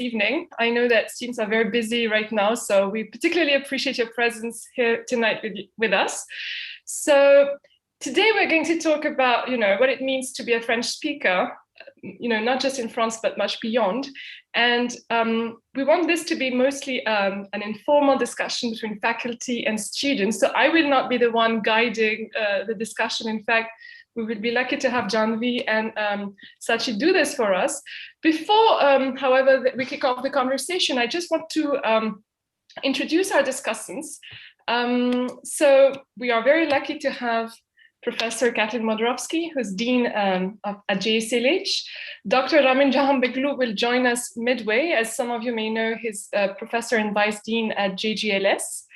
evening. I know that students are very busy right now, so we particularly appreciate your presence here tonight with us. So today we're going to talk about, what it means to be a French speaker, not just in France, but much beyond. And we want this to be mostly an informal discussion between faculty and students. So I will not be the one guiding the discussion. In fact, we will be lucky to have Janvi and Sachi do this for us. Before, however, we kick off the conversation, I just want to introduce our discussants. So we are very lucky to have Professor Kathleen Modorovsky, who's Dean at JSLH. Dr. Ramin Jahanbeglu will join us midway. As some of you may know, he's Professor and Vice Dean at JGLS.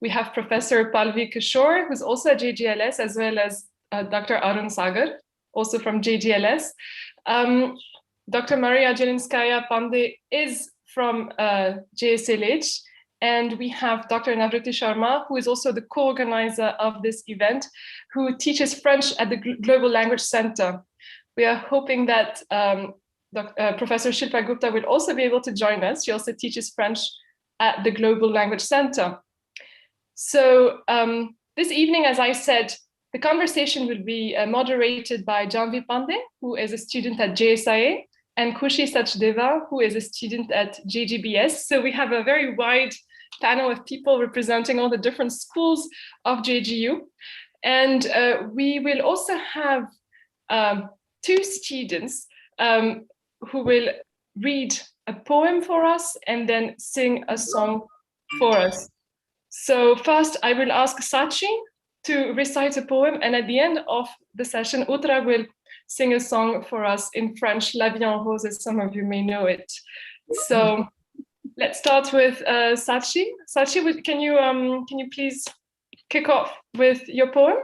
We have Professor Palvi Kishore, who's also at JGLS, as well as Dr. Arun Sagar, also from JGLS. Dr. Maria Jelinskaya Pandey is from JSLH. And we have Dr. Navriti Sharma, who is also the co-organizer of this event, who teaches French at the Global Language Center. We are hoping that Professor Shilpa Gupta will also be able to join us. She also teaches French at the Global Language Center. So this evening, as I said, the conversation will be moderated by Janvi Pandey, who is a student at JSIA, and Khushi Sachdeva, who is a student at JGBS. So we have a very wide panel of people representing all the different schools of JGU. And we will also have two students who will read a poem for us and then sing a song for us. So first, I will ask Sachi to recite a poem, and at the end of the session, Utra will sing a song for us in French, La Vie en Rose, as some of you may know it. So let's start with Sachi. Sachi, can you please kick off with your poem?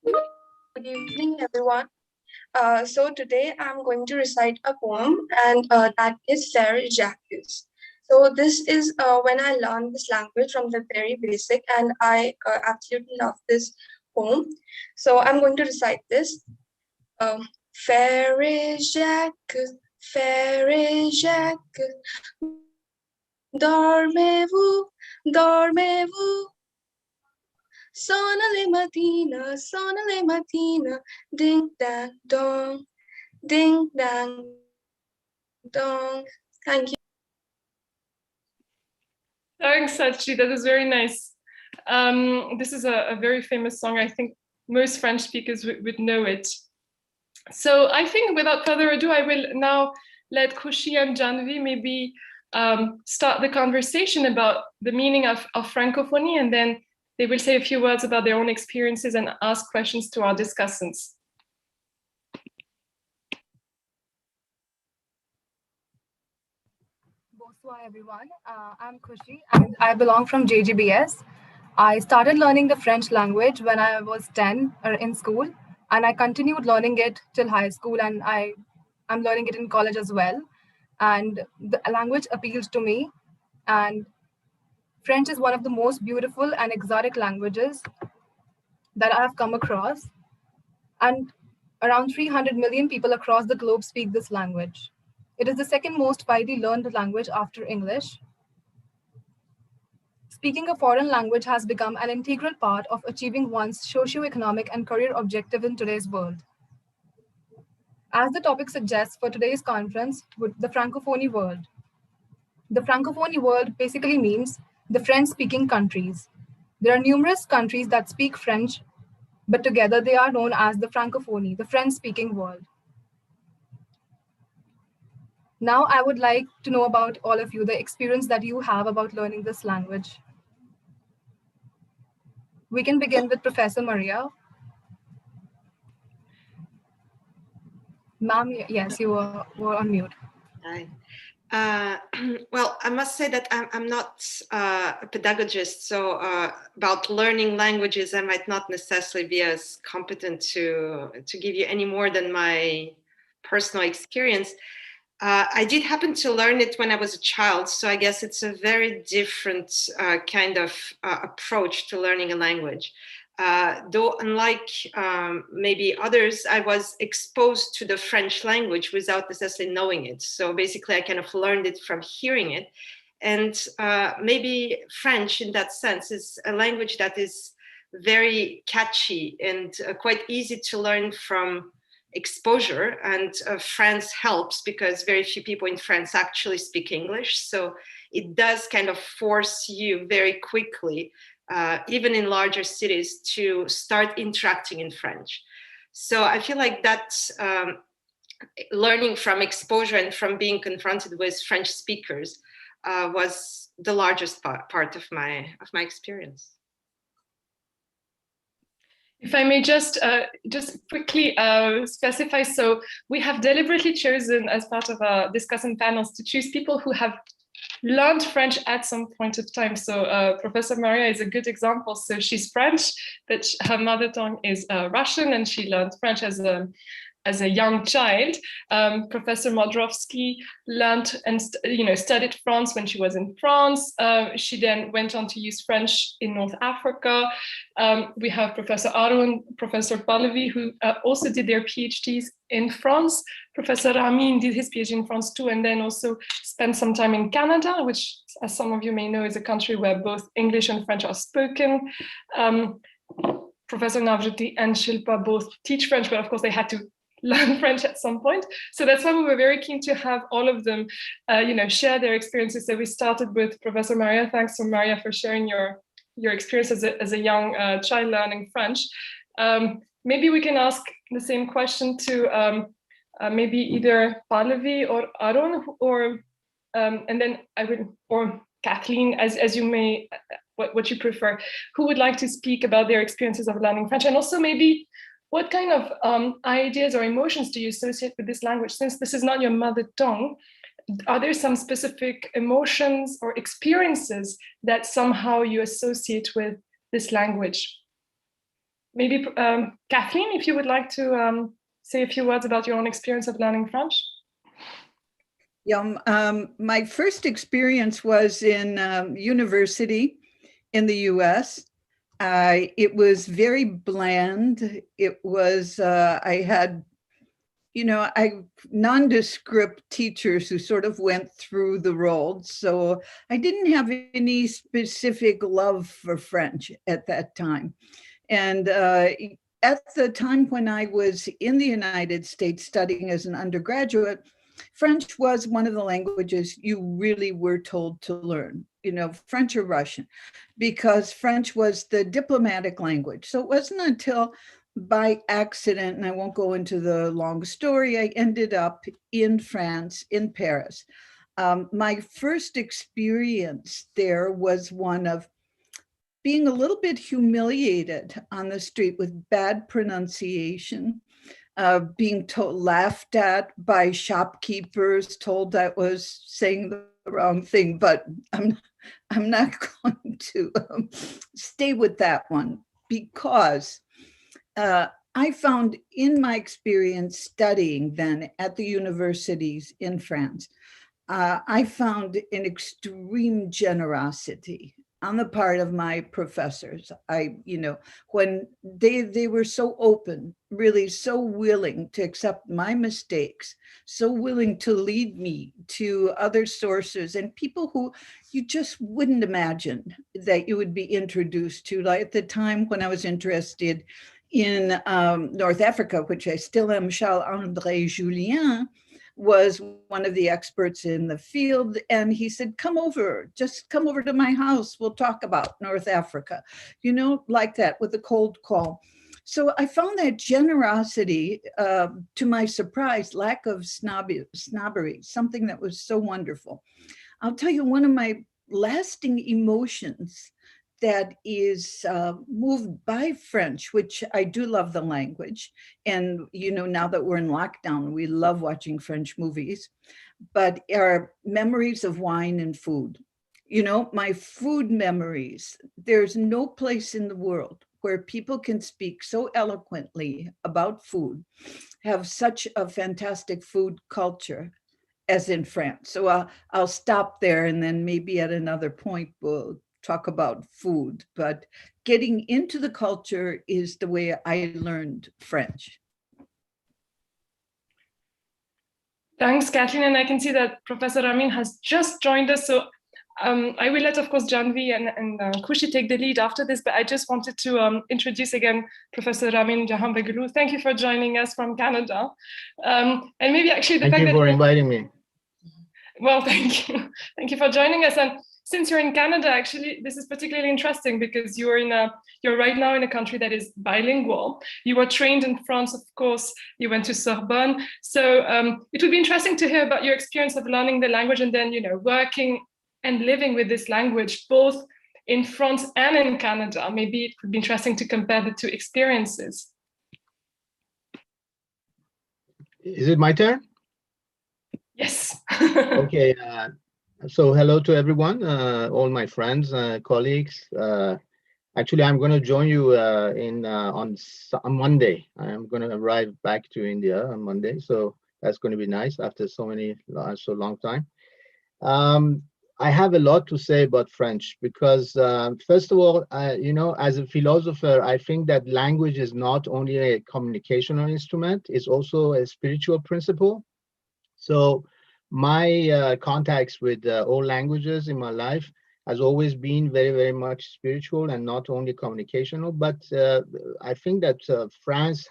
Good evening, everyone. So today I'm going to recite a poem, and that is Sarah Jacques. So this is when I learned this language from the very basic, and I absolutely love this poem. So I'm going to recite this. Faire Jacques, dormez-vous, dormez-vous. Sonna le mattina, ding dang dong, ding dang dong. Thank you. Thanks, Sachi. That was very nice. This is a very famous song. I think most French speakers would know it. So I think without further ado, I will now let Khushi and Janvi maybe start the conversation about the meaning of Francophonie, and then they will say a few words about their own experiences and ask questions to our discussants. Bonsoir, everyone. I'm Khushi, and I belong from JGBS. I started learning the French language when I was 10 in school, and I continued learning it till high school, and I'm learning it in college as well. And the language appealed to me, and French is one of the most beautiful and exotic languages that I have come across. And around 300 million people across the globe speak this language. It is the second most widely learned language after English. Speaking a foreign language has become an integral part of achieving one's socioeconomic and career objective in today's world. As the topic suggests for today's conference, the Francophonie World. The Francophonie World basically means the French-speaking countries. There are numerous countries that speak French, but together they are known as the Francophonie, the French-speaking world. Now I would like to know about all of you, the experience that you have about learning this language. We can begin with Professor Maria. Ma'am, yes, you were on mute. Hi. Well, I must say that I'm not a pedagogist, so about learning languages, I might not necessarily be as competent to give you any more than my personal experience. I did happen to learn it when I was a child, so I guess it's a very different kind of approach to learning a language. Though unlike maybe others, I was exposed to the French language without necessarily knowing it. So basically, I kind of learned it from hearing it. And maybe French, in that sense, is a language that is very catchy and quite easy to learn from exposure. And France helps because very few people in France actually speak English. So it does kind of force you very quickly, even in larger cities, to start interacting in French. So I feel like that learning from exposure and from being confronted with French speakers was the largest part of my experience. If I may just quickly specify, so we have deliberately chosen as part of our discussion panels to choose people who have learned French at some point of time. So Professor Maria is a good example. So she's French, but her mother tongue is Russian, and she learned French as a young child. Professor Modrovsky learned and studied France when she was in France. She then went on to use French in North Africa. We have Professor Aron, Professor Pahlavi, who also did their PhDs in France. Professor Ramin did his PhD in France too, and then also spent some time in Canada, which, as some of you may know, is a country where both English and French are spoken. Professor Navjoti and Shilpa both teach French, but of course they had to learn French at some point. So that's why we were very keen to have all of them, share their experiences. So we started with Professor Maria. Thanks to Maria for sharing your experience as a young child learning French. Maybe we can ask the same question to maybe either Pahlavi or Aron, or and then I would, or Kathleen, as you may, what you prefer. Who would like to speak about their experiences of learning French, and also maybe what kind of ideas or emotions do you associate with this language? Since this is not your mother tongue, are there some specific emotions or experiences that somehow you associate with this language? Maybe Kathleen, if you would like to say a few words about your own experience of learning French. Yeah, my first experience was in university in the US. It was very bland. It was, I had, nondescript teachers who sort of went through the roles. So I didn't have any specific love for French at that time. And at the time when I was in the United States studying as an undergraduate, French was one of the languages you really were told to learn, French or Russian, because French was the diplomatic language. So it wasn't until by accident, and I won't go into the long story, I ended up in France, in Paris. My first experience there was one of being a little bit humiliated on the street with bad pronunciation, being laughed at by shopkeepers, told I was saying the wrong thing, but I'm not going to stay with that one, because I found in my experience studying then at the universities in France, I found an extreme generosity on the part of my professors. When they were so open, really so willing to accept my mistakes, so willing to lead me to other sources and people who you just wouldn't imagine that you would be introduced to. Like at the time when I was interested in North Africa, which I still am, Charles-André Julien was one of the experts in the field. And he said, just come over to my house. We'll talk about North Africa, like that, with a cold call. So I found that generosity, to my surprise, lack of snobbery, something that was so wonderful. I'll tell you, one of my lasting emotions that is moved by French, which I do love the language. And, now that we're in lockdown, we love watching French movies, but our memories of wine and food. My food memories, there's no place in the world where people can speak so eloquently about food, have such a fantastic food culture as in France. So I'll stop there, and then maybe at another point we'll talk about food, but getting into the culture is the way I learned French. Thanks, Kathleen. And I can see that Professor Ramin has just joined us. So I will let, of course, Janvi and Khushi take the lead after this, but I just wanted to introduce again Professor Ramin Jahanbeglou. Thank you for joining us from Canada. And maybe actually the fact that— Thank you for inviting me. Well, thank you. Thank you for joining us. And since you're in Canada, actually, this is particularly interesting because you're right now in a country that is bilingual. You were trained in France, of course. You went to Sorbonne. So it would be interesting to hear about your experience of learning the language and then, working and living with this language, both in France and in Canada. Maybe it would be interesting to compare the two experiences. Is it my turn? Yes. Okay. So hello to everyone, all my friends, colleagues. Actually, I'm going to join you on Monday. I'm going to arrive back to India on Monday, so that's going to be nice after so long time. I have a lot to say about French because, first of all, as a philosopher, I think that language is not only a communicational instrument; it's also a spiritual principle. So my contacts with all languages in my life has always been very, very much spiritual and not only communicational. But I think that France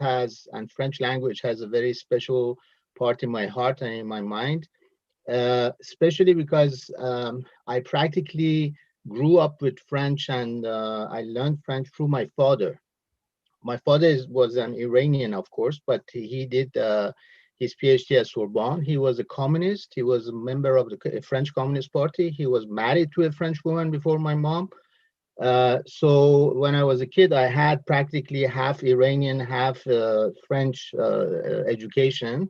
and French language has a very special part in my heart and in my mind, especially because I practically grew up with French and I learned French through my father. My father was an Iranian, of course, but he did his PhD at Sorbonne. He was a communist. He was a member of the French Communist Party. He was married to a French woman before my mom. So when I was a kid, I had practically half Iranian, half French education.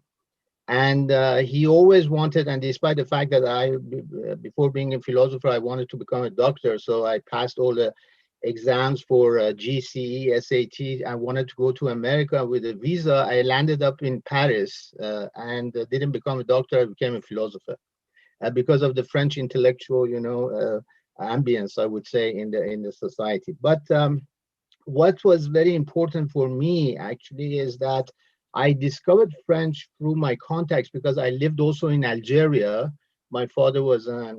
And he always wanted, and despite the fact that before being a philosopher, I wanted to become a doctor. So I passed all the exams for GCE, SAT. I wanted to go to America with a visa. I landed up in Paris and didn't become a doctor. I became a philosopher because of the French intellectual, ambience, I would say, in the society. But what was very important for me actually is that I discovered French through my contacts because I lived also in Algeria. My father was a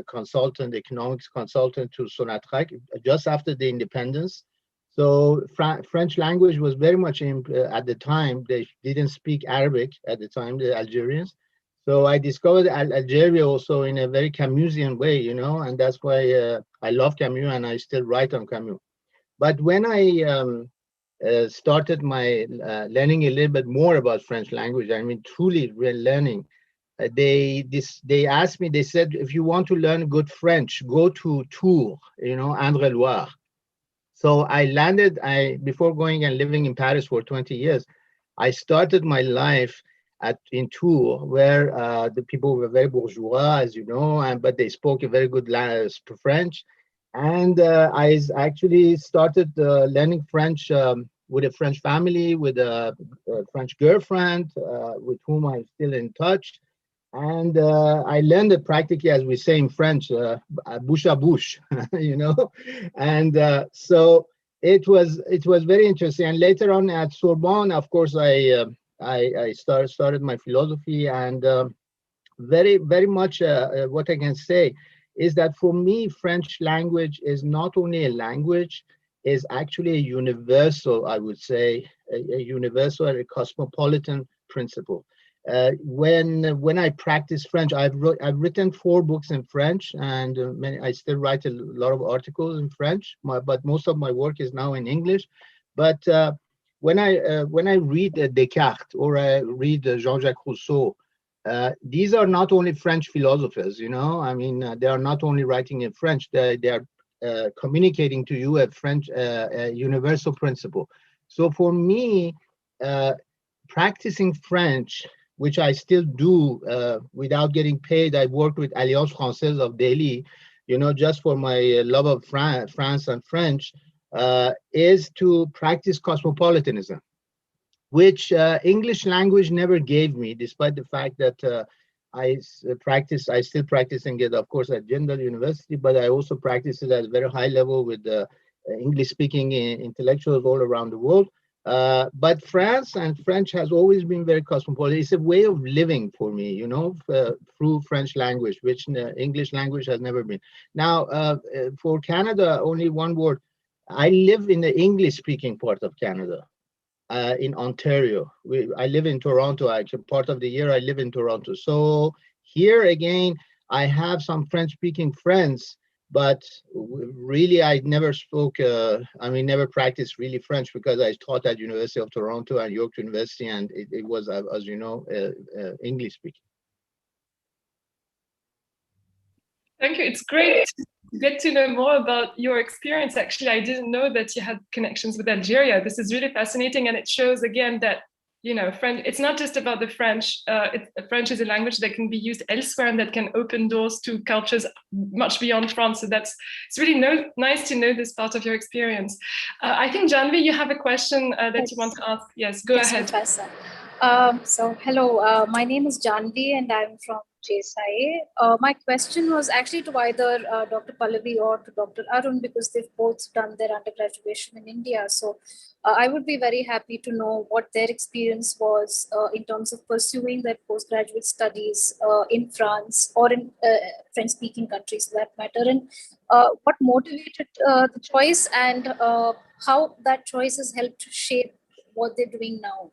consultant, economics consultant to Sonatrach just after the independence. So French language was very much at the time. They didn't speak Arabic at the time, the Algerians. So I discovered Algeria also in a very Camusian way, and that's why I love Camus and I still write on Camus. But when I started my learning a little bit more about French language, I mean, truly learning, they asked me, they said, if you want to learn good French, go to Tours, Indre-Loire. So I landed, before going and living in Paris for 20 years, I started my life in Tours, where the people were very bourgeois, as you know, but they spoke a very good French. And I actually started learning French with a French family, with a French girlfriend, with whom I'm still in touch. And I learned it practically, as we say in French, bouche à bouche, And so it was very interesting. And later on at Sorbonne, of course, I started my philosophy, and very, very much what I can say is that for me, French language is not only a language, is actually a universal, I would say, a universal, a cosmopolitan principle. When I practice French, I've written 4 books in French, and I still write a lot of articles in French, but most of my work is now in English. But when I read Descartes or I read Jean-Jacques Rousseau, these are not only French philosophers, I mean, they are not only writing in French, they are communicating to you a French universal principle. So for me, practicing French, which I still do without getting paid, I worked with Alliance Française of Delhi, just for my love of France and French, is to practice cosmopolitanism, which English language never gave me, despite the fact that I still practicing it, of course, at Jindal University, but I also practice it at a very high level with English-speaking intellectuals all around the world. But France and French has always been very cosmopolitan. It's a way of living for me, you know, through French language, which English language has never been. Now, for Canada, only one word. I live in the English-speaking part of Canada, in Ontario. I live in Toronto. Actually, part of the year I live in Toronto. So here again, I have some French-speaking friends, but really I never spoke, never practiced really French, because I taught at University of Toronto and York University, and it was, as you know, English speaking. Thank you. It's great to get to know more about your experience. Actually, I didn't know that you had connections with Algeria. This is really fascinating, and it shows again that, you know, French, it's not just about the French. French is a language that can be used elsewhere and that can open doors to cultures much beyond France. So it's really nice to know this part of your experience. I think, Janvi, you have a question that you want to ask. Yes, go ahead. Professor. So hello, my name is Janvi and I'm from JSI. My question was actually to either Dr. Pallavi or to Dr. Arun, because they've both done their undergraduation in India. So I would be very happy to know what their experience was in terms of pursuing their postgraduate studies in France or in French-speaking countries for that matter, and what motivated the choice, and how that choice has helped shape what they're doing now.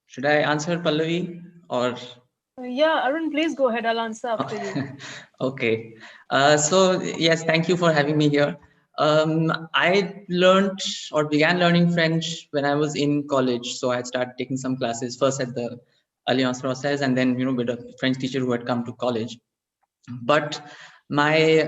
Should I answer, Pallavi, or? Yeah, Arun, please go ahead. I'll answer after you. Okay. So yes, thank you for having me here. I learned or began learning French when I was in college. So I started taking some classes first at the Alliance Française, and then, you know, with a French teacher who had come to college. But my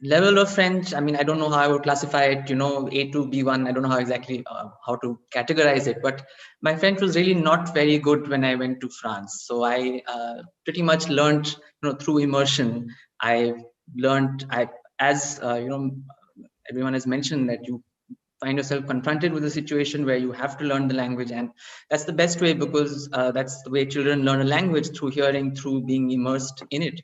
level of French, I mean, I don't know how I would classify it, you know, A2, B1, I don't know how exactly how to categorize it, but my French was really not very good when I went to France. So I pretty much learned, you know, through immersion. I learned, as you know, everyone has mentioned that you find yourself confronted with a situation where you have to learn the language, and that's the best way, because that's the way children learn a language, through hearing, through being immersed in it.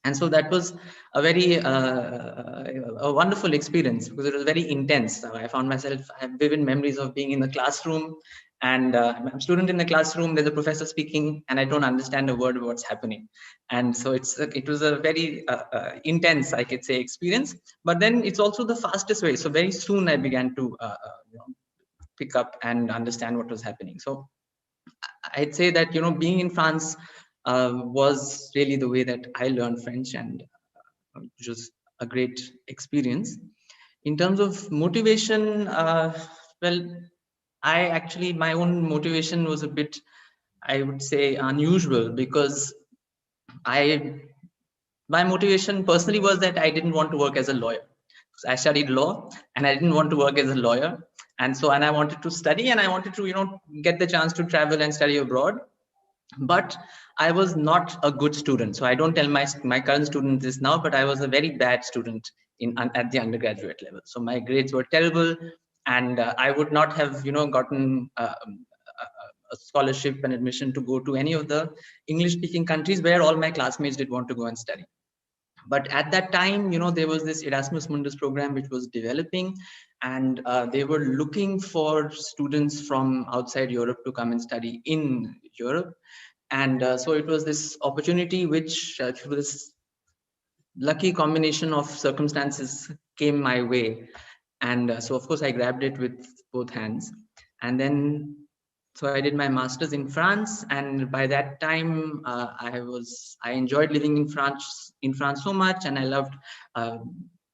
And so that was a very a wonderful experience, because it was very intense. I found myself, I have vivid memories of being in the classroom, and I'm a student in the classroom, there's a professor speaking, and I don't understand a word of what's happening. And so it was a very intense, I could say, experience. But then it's also the fastest way. So very soon I began to you know, pick up and understand what was happening. So I'd say that, you know, being in France was really the way that I learned French, and which was a great experience. In terms of motivation, well, my own motivation was a bit, I would say, unusual, because my motivation personally was that I didn't want to work as a lawyer. So I studied law, and I didn't want to work as a lawyer. And I wanted to study, and I wanted to, you know, get the chance to travel and study abroad. But I was not a good student. So I don't tell my current students this now, but I was a very bad student at the undergraduate level. So my grades were terrible, and I would not have, you know, gotten a scholarship and admission to go to any of the English-speaking countries where all my classmates did want to go and study. But at that time, you know, there was this Erasmus Mundus program which was developing, and they were looking for students from outside Europe to come and study in Europe. And so it was this opportunity which, through this lucky combination of circumstances, came my way. And so of course I grabbed it with both hands. And then, so I did my master's in France, and by that time I enjoyed living in France so much, and I loved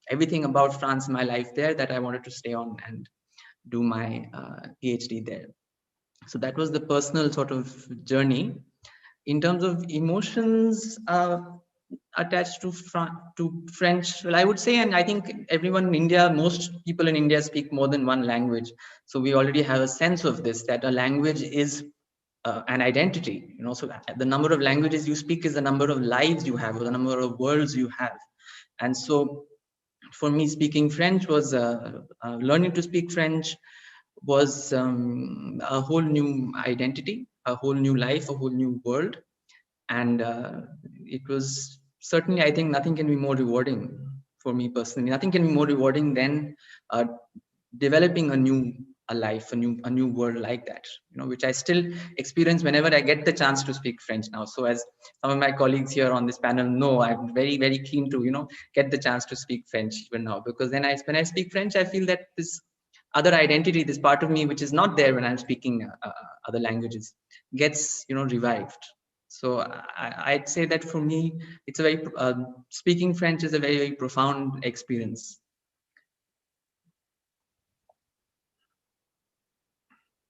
everything about France, my life there, that I wanted to stay on and do my PhD there. So that was the personal sort of journey. In terms of emotions attached to French, well, I would say, and I think everyone in India, most people in India speak more than one language. So we already have a sense of this, that a language is an identity. You know, so the number of languages you speak is the number of lives you have, or the number of worlds you have. And so for me, speaking French was learning to speak French was a whole new identity, a whole new life, a whole new world. And it was certainly, I think nothing can be more rewarding for me personally. Nothing can be more rewarding than developing a life, a new world like that, which I still experience whenever I get the chance to speak French now. So as some of my colleagues here on this panel know, I'm very, very keen to, get the chance to speak French even now, because then when I speak French, I feel that this other identity, this part of me, which is not there when I'm speaking other languages, gets, revived. So I'd say that for me, it's a very, speaking French is a very, very profound experience.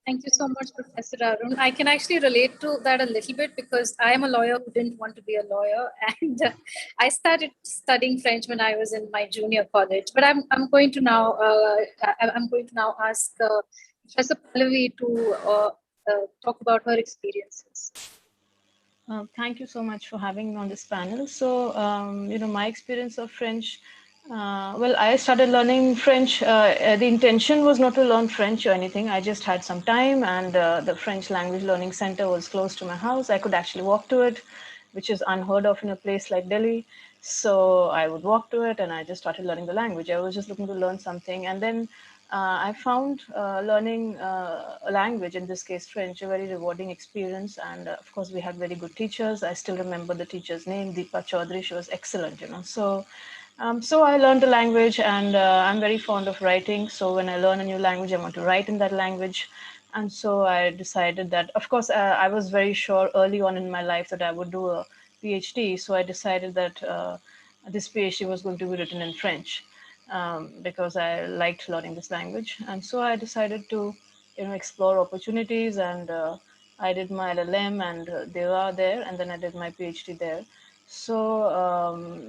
Thank you so much, Professor Arun. I can actually relate to that a little bit because I am a lawyer who didn't want to be a lawyer, and I started studying French when I was in my junior college. But I'm going to now ask Professor Pallavi to talk about her experiences. Thank you so much for having me on this panel. So, my experience of French. Well, I started learning French. The intention was not to learn French or anything. I just had some time, and the French language learning center was close to my house. I could actually walk to it, which is unheard of in a place like Delhi. So I would walk to it, and I just started learning the language. I was just looking to learn something, and then I found learning a language, in this case French, a very rewarding experience. And of course, we had very good teachers. I still remember the teacher's name, Deepa Chaudhary. She was excellent, So I learned the language, and I'm very fond of writing. So when I learn a new language, I want to write in that language. And so I decided that, of course, I was very sure early on in my life that I would do a PhD. So I decided that this PhD was going to be written in French because I liked learning this language. And so I decided to, explore opportunities, and I did my LLM, and they were there, and then I did my PhD there. So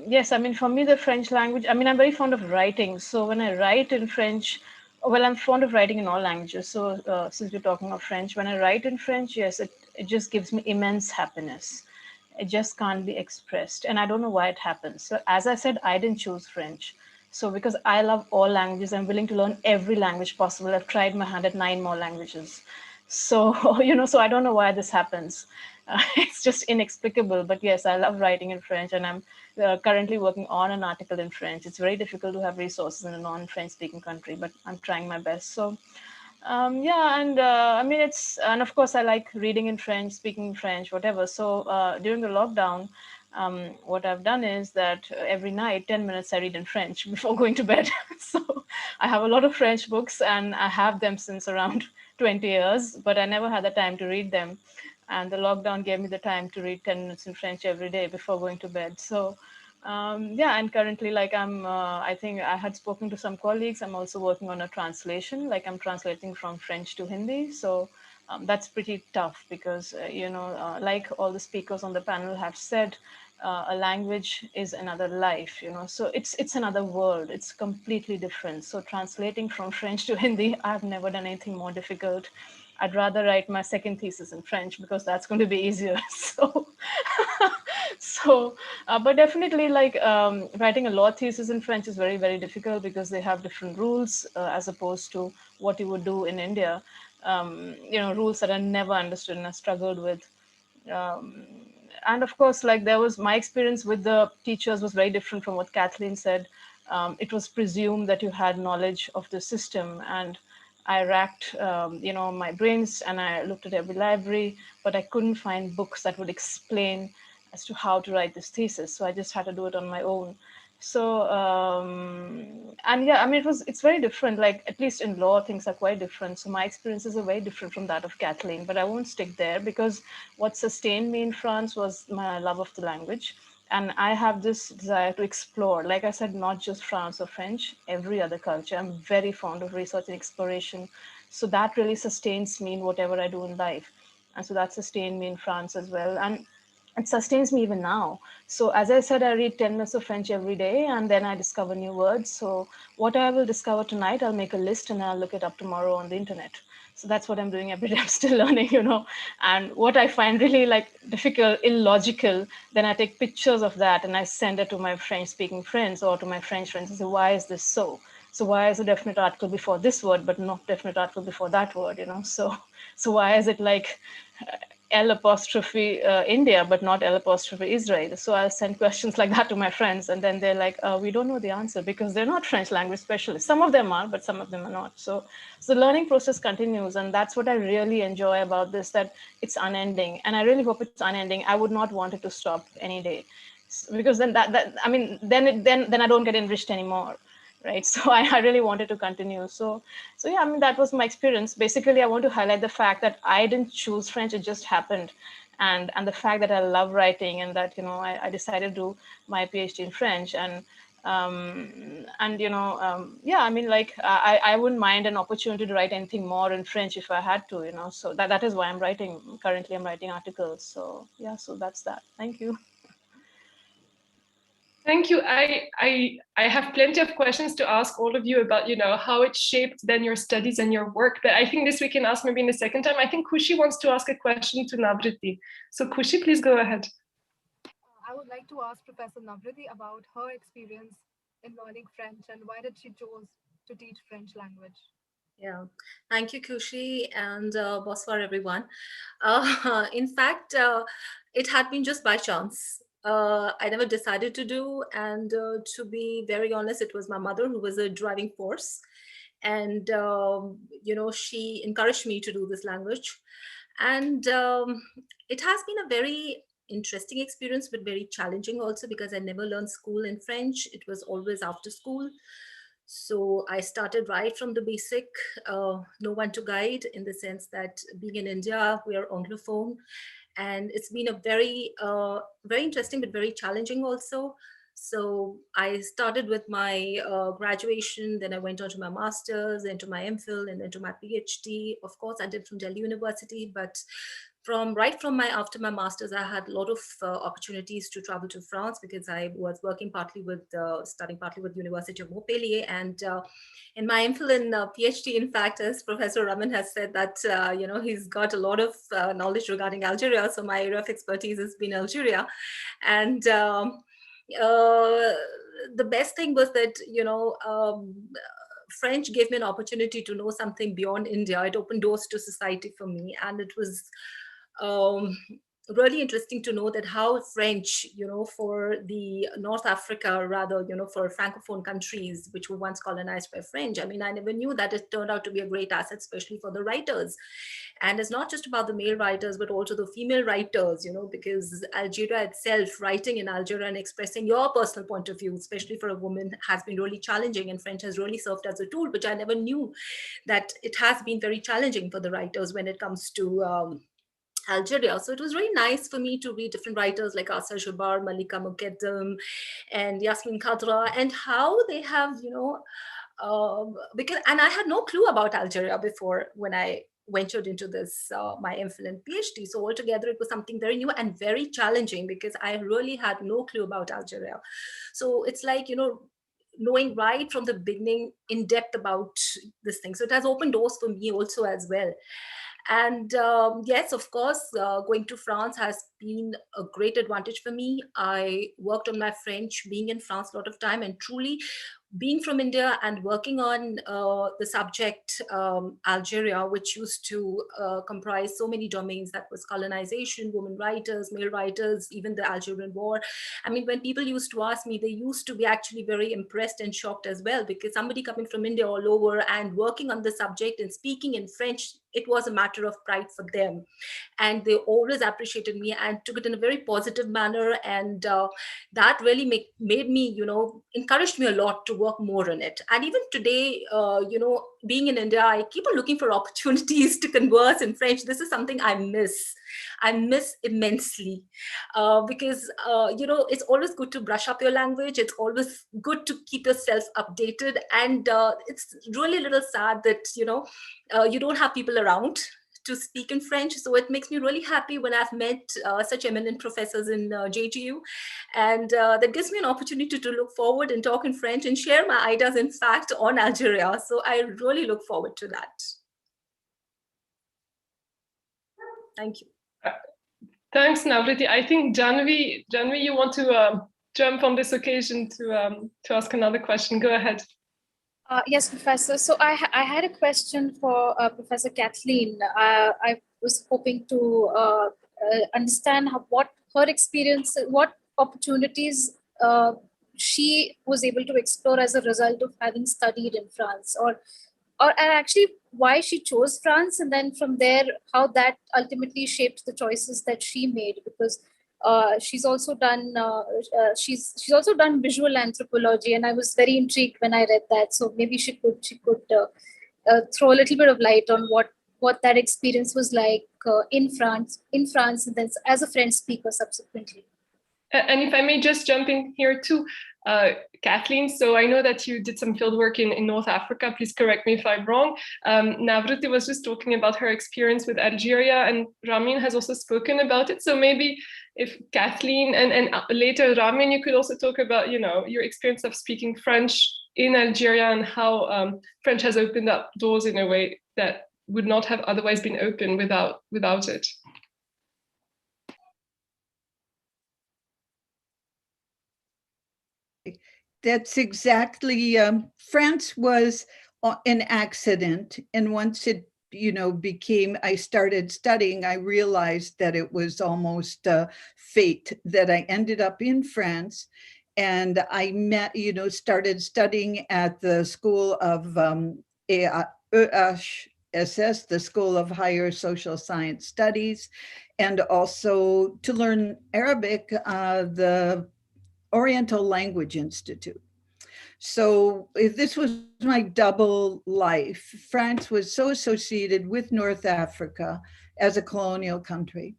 yes, I mean, for me, the French language, I mean, I'm very fond of writing. So when I write in French, well, I'm fond of writing in all languages. So since we're talking of French, when I write in French, yes, it just gives me immense happiness. It just can't be expressed. And I don't know why it happens. So as I said, I didn't choose French. So because I love all languages, I'm willing to learn every language possible. I've tried my hand at 9 more languages. So, so I don't know why this happens. It's just inexplicable. But yes, I love writing in French, and I'm currently working on an article in French. It's very difficult to have resources in a non-French speaking country, but I'm trying my best. So yeah, and I mean, and of course I like reading in French, speaking French, whatever. So during the lockdown, what I've done is that every night, 10 minutes I read in French before going to bed. So I have a lot of French books, and I have them since around 20 years, but I never had the time to read them. And the lockdown gave me the time to read 10 minutes in French every day before going to bed. So yeah, and currently, like I think I had spoken to some colleagues. I'm also working on a translation, like I'm translating from French to Hindi. So that's pretty tough because, like all the speakers on the panel have said, a language is another life, so it's another world. It's completely different. So translating from French to Hindi, I've never done anything more difficult. I'd rather write my second thesis in French because that's going to be easier. But definitely, like writing a law thesis in French is very, very difficult because they have different rules as opposed to what you would do in India. Rules that I never understood and I struggled with. And of course, like my experience with the teachers was very different from what Kathleen said. It was presumed that you had knowledge of the system, and I racked, my brains, and I looked at every library, but I couldn't find books that would explain as to how to write this thesis. So I just had to do it on my own. So and yeah, I mean, it's very different. Like at least in law, things are quite different. So my experiences are very different from that of Kathleen. But I won't stick there because what sustained me in France was my love of the language. And I have this desire to explore, like I said, not just France or French, every other culture. I'm very fond of research and exploration. So that really sustains me in whatever I do in life. And so that sustained me in France as well. And it sustains me even now. So as I said, I read 10 minutes of French every day, and then I discover new words. So what I will discover tonight, I'll make a list and I'll look it up tomorrow on the internet. So that's what I'm doing every day. I'm still learning, and what I find really like difficult, illogical, then I take pictures of that and I send it to my French speaking friends or to my French friends and say, why is this so? So why is a definite article before this word, but not definite article before that word, you know? So why is it like L apostrophe India, but not L apostrophe Israel? So I send questions like that to my friends, and then they're like, we don't know the answer because they're not French language specialists. Some of them are, but some of them are not. So the learning process continues, and that's what I really enjoy about this, that it's unending. And I really hope it's unending. I would not want it to stop any day, because then then I don't get enriched anymore. Right. So I really wanted to continue. So yeah, I mean, that was my experience. Basically, I want to highlight the fact that I didn't choose French, it just happened. And the fact that I love writing, and that, you know, I decided to do my PhD in French. And yeah, I mean, like, I wouldn't mind an opportunity to write anything more in French if I had to, you know. So that is why I'm writing. Currently, I'm writing articles. So yeah, so that's that. Thank you. Thank you. I have plenty of questions to ask all of you about, you know, how it shaped then your studies and your work. But I think this we can ask maybe in the second time. I think Kushi wants to ask a question to Navriti. So Kushi, please go ahead. I would like to ask Professor Navriti about her experience in learning French and why did she choose to teach French language? Yeah, thank you, Kushi, and bonsoir, everyone. In fact, it had been just by chance. I never decided to do, and to be very honest, it was my mother who was a driving force, and you know, she encouraged me to do this language, and it has been a very interesting experience, but very challenging also, because I never learned school in French. It was always after school. So I started right from the basic, no one to guide, in the sense that being in India, we are Anglophone, and it's been a very interesting but very challenging also. So I started with my graduation, then I went on to my master's, then to my MPhil, and then to my PhD. Of course, I did from Delhi University, but from my after my master's, I had a lot of opportunities to travel to France, because I was working partly with studying partly with University of Montpellier, and in my MPhil and PhD, in fact, as Professor Raman has said, that you know, he's got a lot of knowledge regarding Algeria. So my area of expertise has been Algeria, and the best thing was that, you know, French gave me an opportunity to know something beyond India. It opened doors to society for me, and it was um, really interesting to know that how French, you know, for the North Africa, rather, you know, for Francophone countries, which were once colonized by French. I mean, I never knew that it turned out to be a great asset, especially for the writers. And it's not just about the male writers, but also the female writers, you know, because Algeria itself, writing in Algeria and expressing your personal point of view, especially for a woman, has been really challenging. And French has really served as a tool, which I never knew that it has been very challenging for the writers when it comes to Algeria. So it was really nice for me to read different writers like Asa Jabar, Malika Mukaddam, and Yasmin Khadra, and how they have, you know, and I had no clue about Algeria before when I ventured into this, my MPhil and PhD. So altogether, it was something very new and very challenging, because I really had no clue about Algeria. So it's like, you know, knowing right from the beginning in depth about this thing. So it has opened doors for me also as well. And yes, of course, going to France has been a great advantage for me. I worked on my French being in France a lot of time, and truly being from India and working on the subject Algeria, which used to comprise so many domains, that was colonization, women writers, male writers, even the Algerian War. I mean, when people used to ask me, they used to be actually very impressed and shocked as well, because somebody coming from India all over and working on the subject and speaking in French, it was a matter of pride for them. And they always appreciated me and took it in a very positive manner. And that really made me, you know, encouraged me a lot to work more on it. And even today, you know, being in India, I keep on looking for opportunities to converse in French. This is something I miss. I miss immensely, because, you know, it's always good to brush up your language. It's always good to keep yourself updated. And it's really a little sad that, you know, you don't have people around to speak in French. So it makes me really happy when I've met such eminent professors in JGU. And that gives me an opportunity to look forward and talk in French and share my ideas, in fact, on Algeria. So I really look forward to that. Thank you. Thanks, Navriti. I think Janvi, you want to jump on this occasion to ask another question. Go ahead. Yes, Professor. So I had a question for Professor Kathleen. I was hoping to understand what her experience, what opportunities she was able to explore as a result of having studied in France, or and actually why she chose France, and then from there how that ultimately shaped the choices that she made. Because she's also done visual anthropology, and I was very intrigued when I read that. So maybe she could throw a little bit of light on what that experience was like in France, and then as a French speaker subsequently. And if I may just jump in here too, Kathleen, so I know that you did some field work in North Africa. Please correct me if I'm wrong. Navruti was just talking about her experience with Algeria, and Ramin has also spoken about it. So maybe if Kathleen and later Ramin, you could also talk about, your experience of speaking French in Algeria and how French has opened up doors in a way that would not have otherwise been open without it. That's exactly, France was an accident. And once it, I started studying, I realized that it was almost fate that I ended up in France. And I started studying at the School of EHSS, the School of Higher Social Science Studies, and also to learn Arabic, the Oriental Language Institute. So this was my double life. France was so associated with North Africa as a colonial country.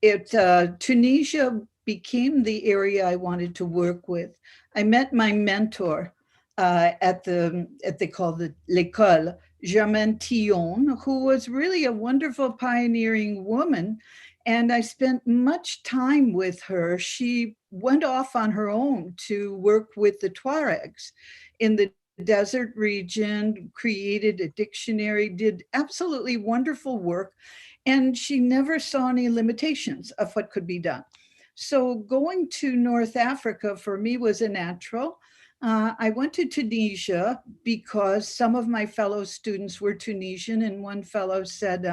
Tunisia became the area I wanted to work with. I met my mentor at they call it l'école, Germaine Tillon, who was really a wonderful pioneering woman. And I spent much time with her. She went off on her own to work with the Tuaregs in the desert region, created a dictionary, did absolutely wonderful work. And she never saw any limitations of what could be done. So going to North Africa for me was a natural. I went to Tunisia because some of my fellow students were Tunisian, and one fellow said,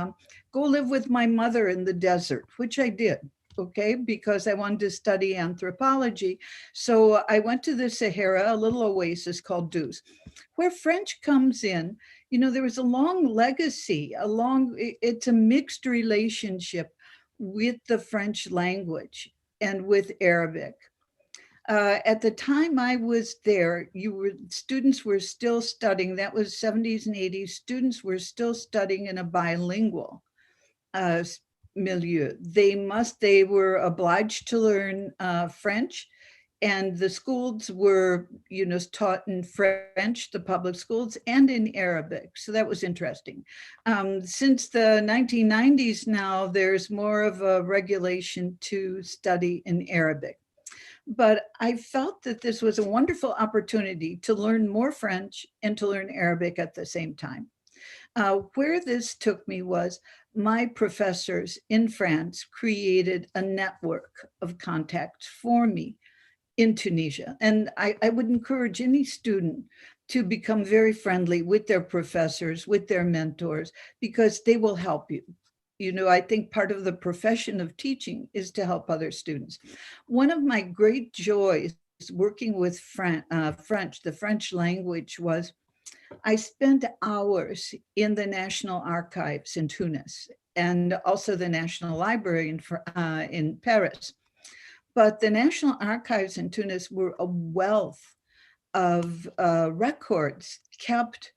go live with my mother in the desert, which I did, okay, because I wanted to study anthropology. So I went to the Sahara, a little oasis called Dous, where French comes in. There was a long legacy, it's a mixed relationship with the French language and with Arabic. At the time I was there, students were still studying, that was 70s and 80s, students were still studying in a bilingual milieu. They were obliged to learn French, and the schools were, taught in French, the public schools, and in Arabic. So that was interesting. Since the 1990s now, there's more of a regulation to study in Arabic. But I felt that this was a wonderful opportunity to learn more French and to learn Arabic at the same time. Where this took me was my professors in France created a network of contacts for me in Tunisia. And I would encourage any student to become very friendly with their professors, with their mentors, because they will help you. I think part of the profession of teaching is to help other students. One of my great joys working with French, the French language, was I spent hours in the National Archives in Tunis and also the National Library in Paris. But the National Archives in Tunis were a wealth of records kept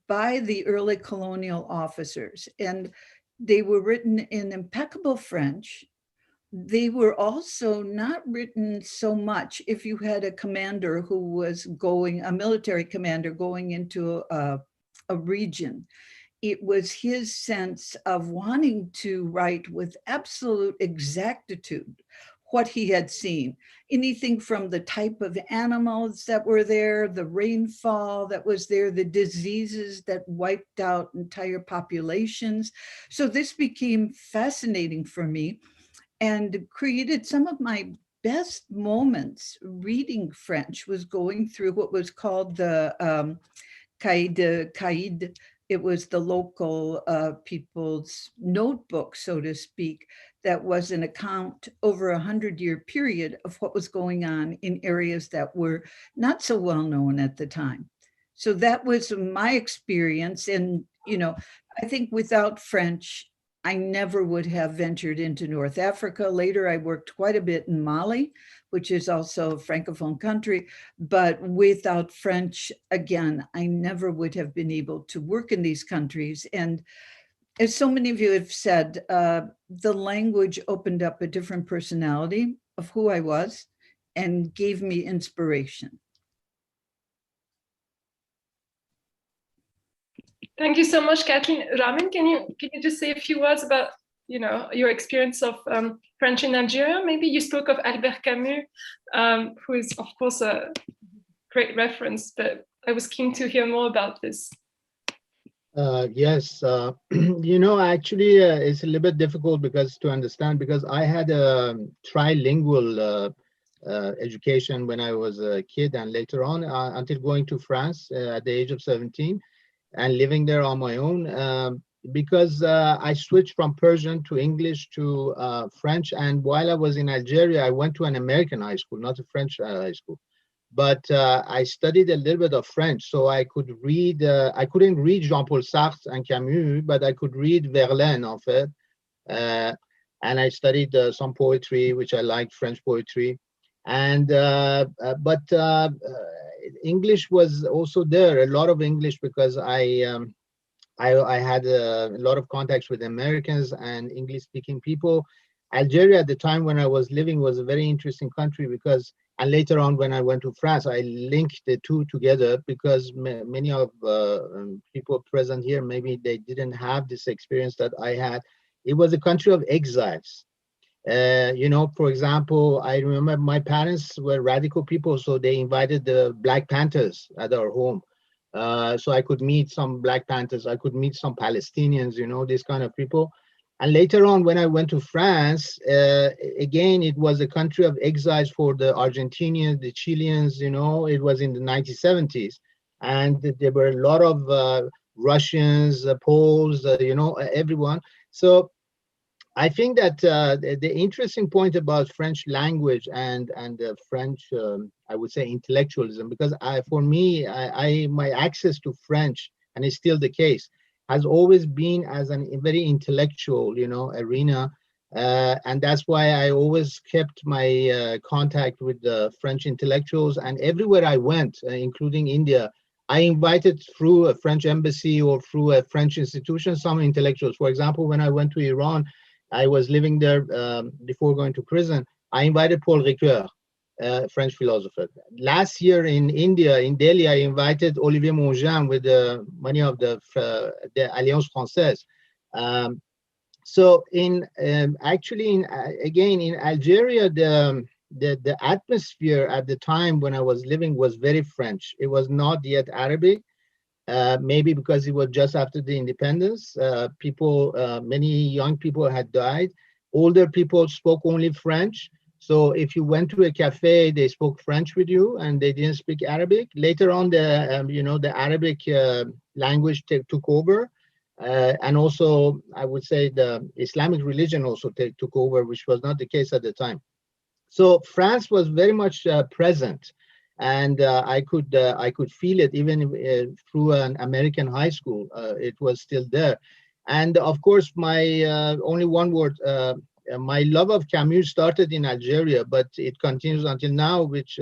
by the early colonial officers. And they were written in impeccable French. They were also not written so much if you had a commander who was a military commander going into a region. It was his sense of wanting to write with absolute exactitude what he had seen. Anything from the type of animals that were there, the rainfall that was there, the diseases that wiped out entire populations. So this became fascinating for me and created some of my best moments reading French was going through what was called the Kaid. It was the local people's notebook, so to speak, that was an account over 100-year period of what was going on in areas that were not so well known at the time. So that was my experience. And, I think without French, I never would have ventured into North Africa. Later, I worked quite a bit in Mali, which is also a Francophone country. But without French, again, I never would have been able to work in these countries. And as so many of you have said, the language opened up a different personality of who I was and gave me inspiration. Thank you so much, Kathleen. Ramin, can you just say a few words about your experience of French in Algeria? Maybe you spoke of Albert Camus, who is of course a great reference, but I was keen to hear more about this. Yes, actually, it's a little bit difficult to understand because I had a trilingual education when I was a kid and later on until going to France at the age of 17 and living there on my own because I switched from Persian to English to French. And while I was in Algeria, I went to an American high school, not a French high school. But I studied a little bit of French, so I could read. I couldn't read Jean-Paul Sartre and Camus, but I could read Verlaine, en fait. And I studied some poetry, which I liked, French poetry. And but English was also there, a lot of English, because I had a lot of contacts with Americans and English-speaking people. Algeria at the time when I was living was a very interesting country because, and later on when I went to France, I linked the two together because many of people present here, maybe they didn't have this experience that I had. It was a country of exiles. For example, I remember my parents were radical people, so they invited the Black Panthers at our home. So I could meet some Black Panthers, I could meet some Palestinians, these kind of people. And later on, when I went to France, again, it was a country of exiles for the Argentinians, the Chileans, it was in the 1970s. And there were a lot of Russians, Poles, everyone. So I think that the interesting point about French language and the French, I would say, intellectualism, because for me, my access to French, and it's still the case, has always been as a very intellectual, arena. And that's why I always kept my contact with the French intellectuals. And everywhere I went, including India, I invited through a French embassy or through a French institution, some intellectuals. For example, when I went to Iran, I was living there before going to prison. I invited Paul Ricoeur, French philosopher. Last year in India, in Delhi, I invited Olivier Mongin with the money of the Alliance Française. So again, in Algeria, the atmosphere at the time when I was living was very French. It was not yet Arabic. Maybe because it was just after the independence. Many young people had died. Older people spoke only French. So if you went to a cafe, they spoke French with you and they didn't speak Arabic. Later on, the Arabic language took over. And also, I would say the Islamic religion also took over, which was not the case at the time. So France was very much present. And I could feel it even through an American high school. It was still there. And of course, my only one word, my love of Camus started in Algeria, but it continues until now, which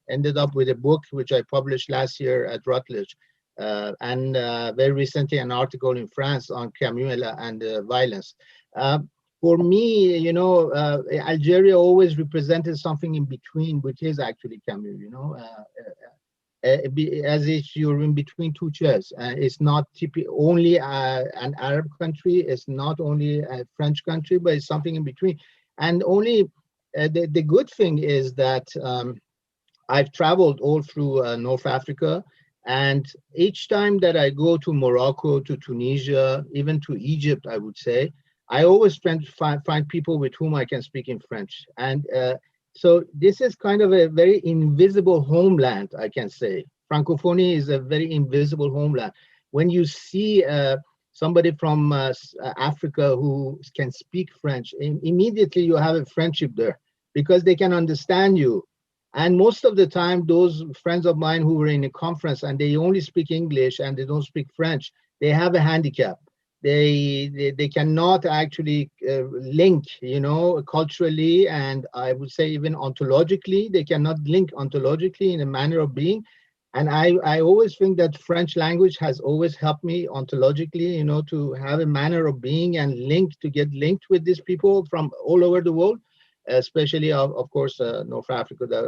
ended up with a book which I published last year at Routledge. And very recently, an article in France on Camus and violence. For me, Algeria always represented something in between, which is actually Camus, as if you're in between two chairs. It's not only an Arab country, it's not only a French country, but it's something in between. And only the good thing is that I've traveled all through North Africa. And each time that I go to Morocco, to Tunisia, even to Egypt, I would say, I always find people with whom I can speak in French. And so this is kind of a very invisible homeland, I can say, Francophonie is a very invisible homeland. When you see somebody from Africa who can speak French, immediately you have a friendship there because they can understand you. And most of the time, those friends of mine who were in a conference and they only speak English and they don't speak French, they have a handicap. They cannot actually link, you know, culturally, and I would say even ontologically, they cannot link ontologically in a manner of being. And I always think that French language has always helped me ontologically, you know, to have a manner of being and to get linked with these people from all over the world, especially of course North Africa that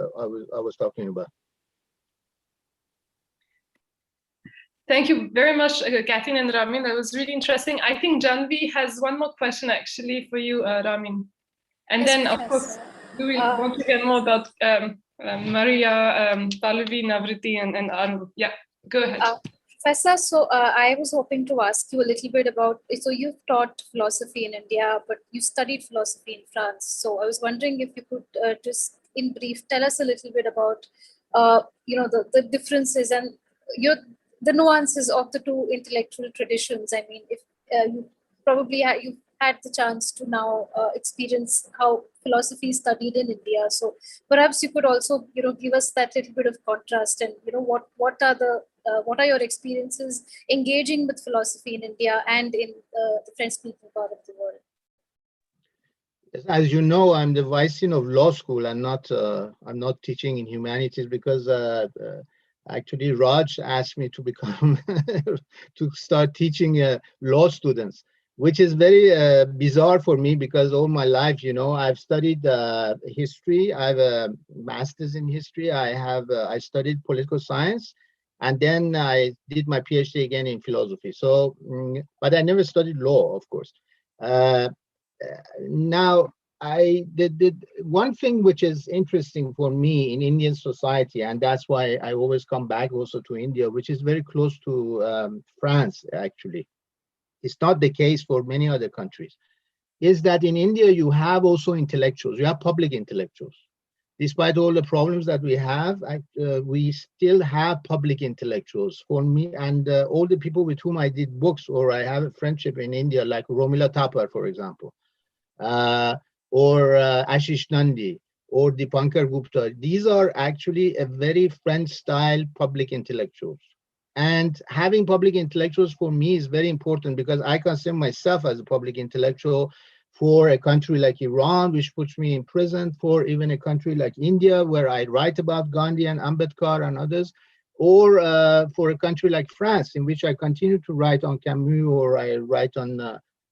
I was talking about. Thank you very much, Kathleen and Ramin. That was really interesting. I think Janvi has one more question actually for you, Ramin. And Yes, then, of course, we will want to hear more about Maria, Pallavi, Navriti, and Arun. Yeah, go ahead. Professor, so I was hoping to ask you a little bit about, so you've taught philosophy in India, but you studied philosophy in France. So I was wondering if you could just in brief tell us a little bit about, you know, the differences and the nuances of the two intellectual traditions. I mean, if you probably you've had the chance to now experience how philosophy is studied in India. So perhaps you could also, you know, give us that little bit of contrast and, you know, what are your experiences engaging with philosophy in India and in the French-speaking part of the world? As you know, I'm the vice dean of law school. I'm not teaching in humanities because actually Raj asked me to become to start teaching law students, which is very bizarre for me because all my life, you know, I've studied history. I have a master's in history. I studied political science, and then I did my PhD again in philosophy. So, but I never studied law, of course. Now, I did one thing which is interesting for me in Indian society, and that's why I always come back also to India, which is very close to France, actually. It's not the case for many other countries, is that in India, you have also intellectuals, you have public intellectuals. Despite all the problems that we have, we still have public intellectuals. For me, and all the people with whom I did books or I have a friendship in India, like Romila Thapar, for example, or Ashish Nandi, or Dipankar Gupta. These are actually a very French-style public intellectuals. And having public intellectuals for me is very important because I consider myself as a public intellectual for a country like Iran, which puts me in prison, for even a country like India, where I write about Gandhi and Ambedkar and others, or for a country like France, in which I continue to write on Camus, or I write on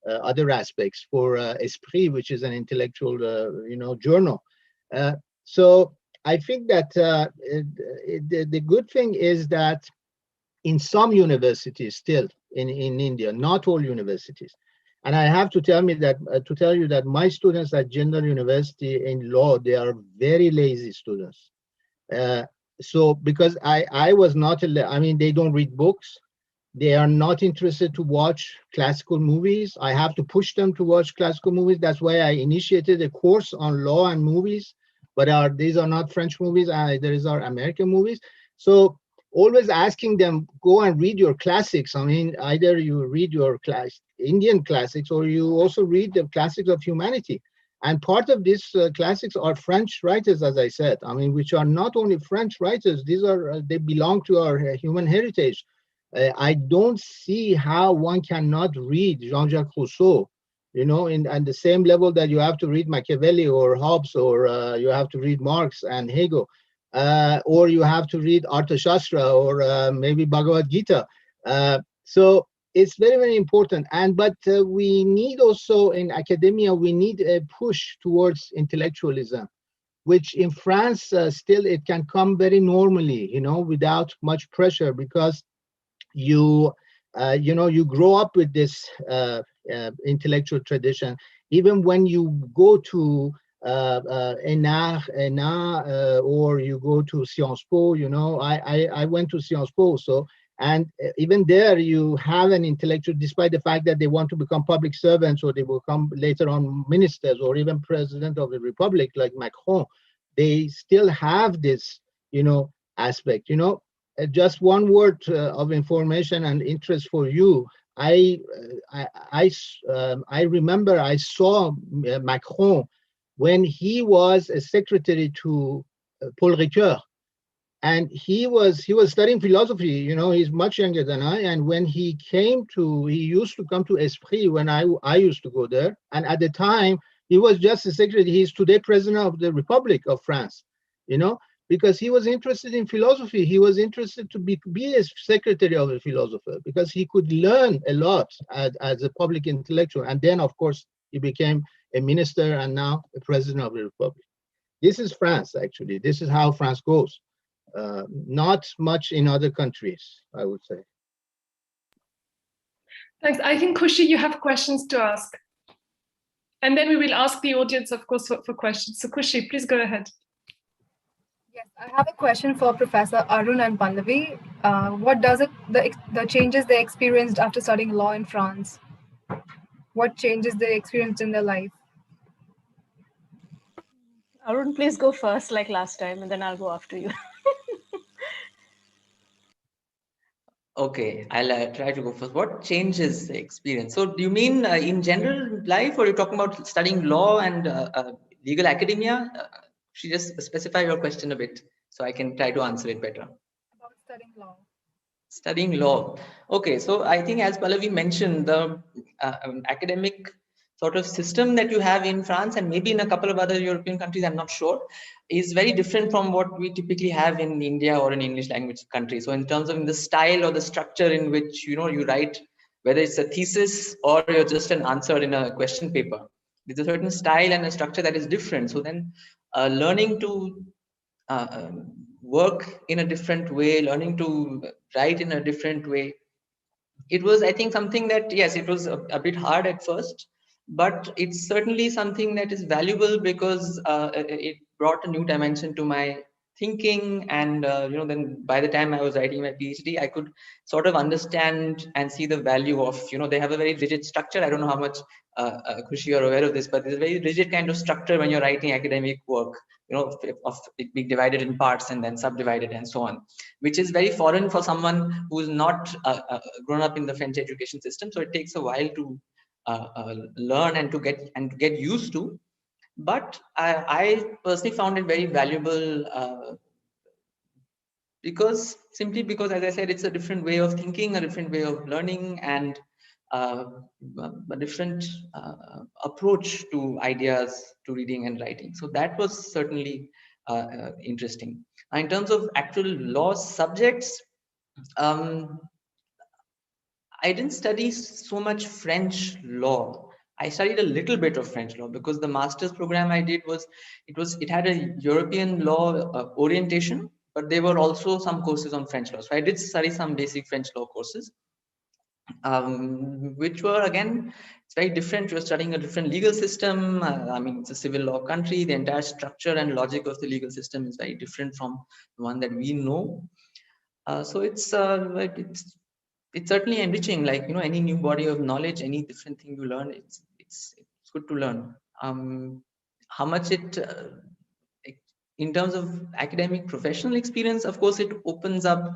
other aspects for Esprit, which is an intellectual, you know, journal. So I think that the good thing is that in some universities still in India, not all universities, and I have to tell you that my students at General University in law, they are very lazy students. So because I was not, I mean, they don't read books. They are not interested to watch classical movies. I have to push them to watch classical movies. That's why I initiated a course on law and movies, but these are not French movies. These are American movies. So always asking them, go and read your classics. I mean, either you read your Indian classics or you also read the classics of humanity. And part of these classics are French writers, as I said. I mean, which are not only French writers, they belong to our human heritage. I don't see how one cannot read Jean-Jacques Rousseau, you know, at the same level that you have to read Machiavelli or Hobbes, or you have to read Marx and Hegel, or you have to read Arthashastra or maybe Bhagavad Gita. So it's very, very important. But we need also in academia, we need a push towards intellectualism, which in France still it can come very normally, you know, without much pressure, because you know, you grow up with this intellectual tradition. Even when you go to ENA, or you go to Sciences Po, you know, I went to Sciences Po, so, and even there you have an intellectual, despite the fact that they want to become public servants, or they will become later on ministers, or even president of the republic like Macron, they still have this, you know, aspect, you know. just one word of information and interest for you. I remember I saw Macron when he was a secretary to Paul Ricoeur, and he was studying philosophy. You know, he's much younger than I. And when he used to come to Esprit when I used to go there. And at the time, he was just a secretary. He's today president of the Republic of France. You know, because he was interested in philosophy. He was interested to be a secretary of a philosopher because he could learn a lot as a public intellectual. And then, of course, he became a minister and now a president of the Republic. This is France, actually. This is how France goes. Not much in other countries, I would say. Thanks. I think, Khushi, you have questions to ask. And then we will ask the audience, of course, for questions. So Khushi, please go ahead. Yes, I have a question for Professor Arun and Pallavi. What does the changes they experienced after studying law in France? What changes they experienced in their life? Arun, please go first like last time, and then I'll go after you. Okay, I'll try to go first. What changes the experience? So do you mean in general life, or are you talking about studying law and legal academia? Should just specify your question a bit so I can try to answer it better. About studying law. Studying law. Okay, so I think as Pallavi mentioned, the academic sort of system that you have in France and maybe in a couple of other European countries, I'm not sure, is very different from what we typically have in India or in English language countries. So in terms of the style or the structure in which, you know, you write, whether it's a thesis or you're just an answer in a question paper, there's a certain style and a structure that is different. So then learning to work in a different way, learning to write in a different way, it was, I think, something that, yes, it was a bit hard at first, but it's certainly something that is valuable because it brought a new dimension to my thinking. And you know, then by the time I was writing my PhD, I could sort of understand and see the value of, you know, they have a very rigid structure. I don't know how much Khushi, you're aware of this, but there's a very rigid kind of structure when you're writing academic work, you know, of it being divided in parts and then subdivided and so on, which is very foreign for someone who's not grown up in the French education system. So it takes a while to learn and to get used to. But I personally found it very valuable simply because, as I said, it's a different way of thinking, a different way of learning, and a different approach to ideas, to reading and writing. So that was certainly interesting. In terms of actual law subjects, I didn't study so much French law. I studied a little bit of French law because the master's program I did it had a European law orientation, but there were also some courses on French law. So I did study some basic French law courses, which were, again, it's very different. You're studying a different legal system. I mean, it's a civil law country. The entire structure and logic of the legal system is very different from the one that we know. So it's certainly enriching, like, you know, any new body of knowledge, any different thing you learn, it's good to learn. How much in terms of academic professional experience, of course, it opens up.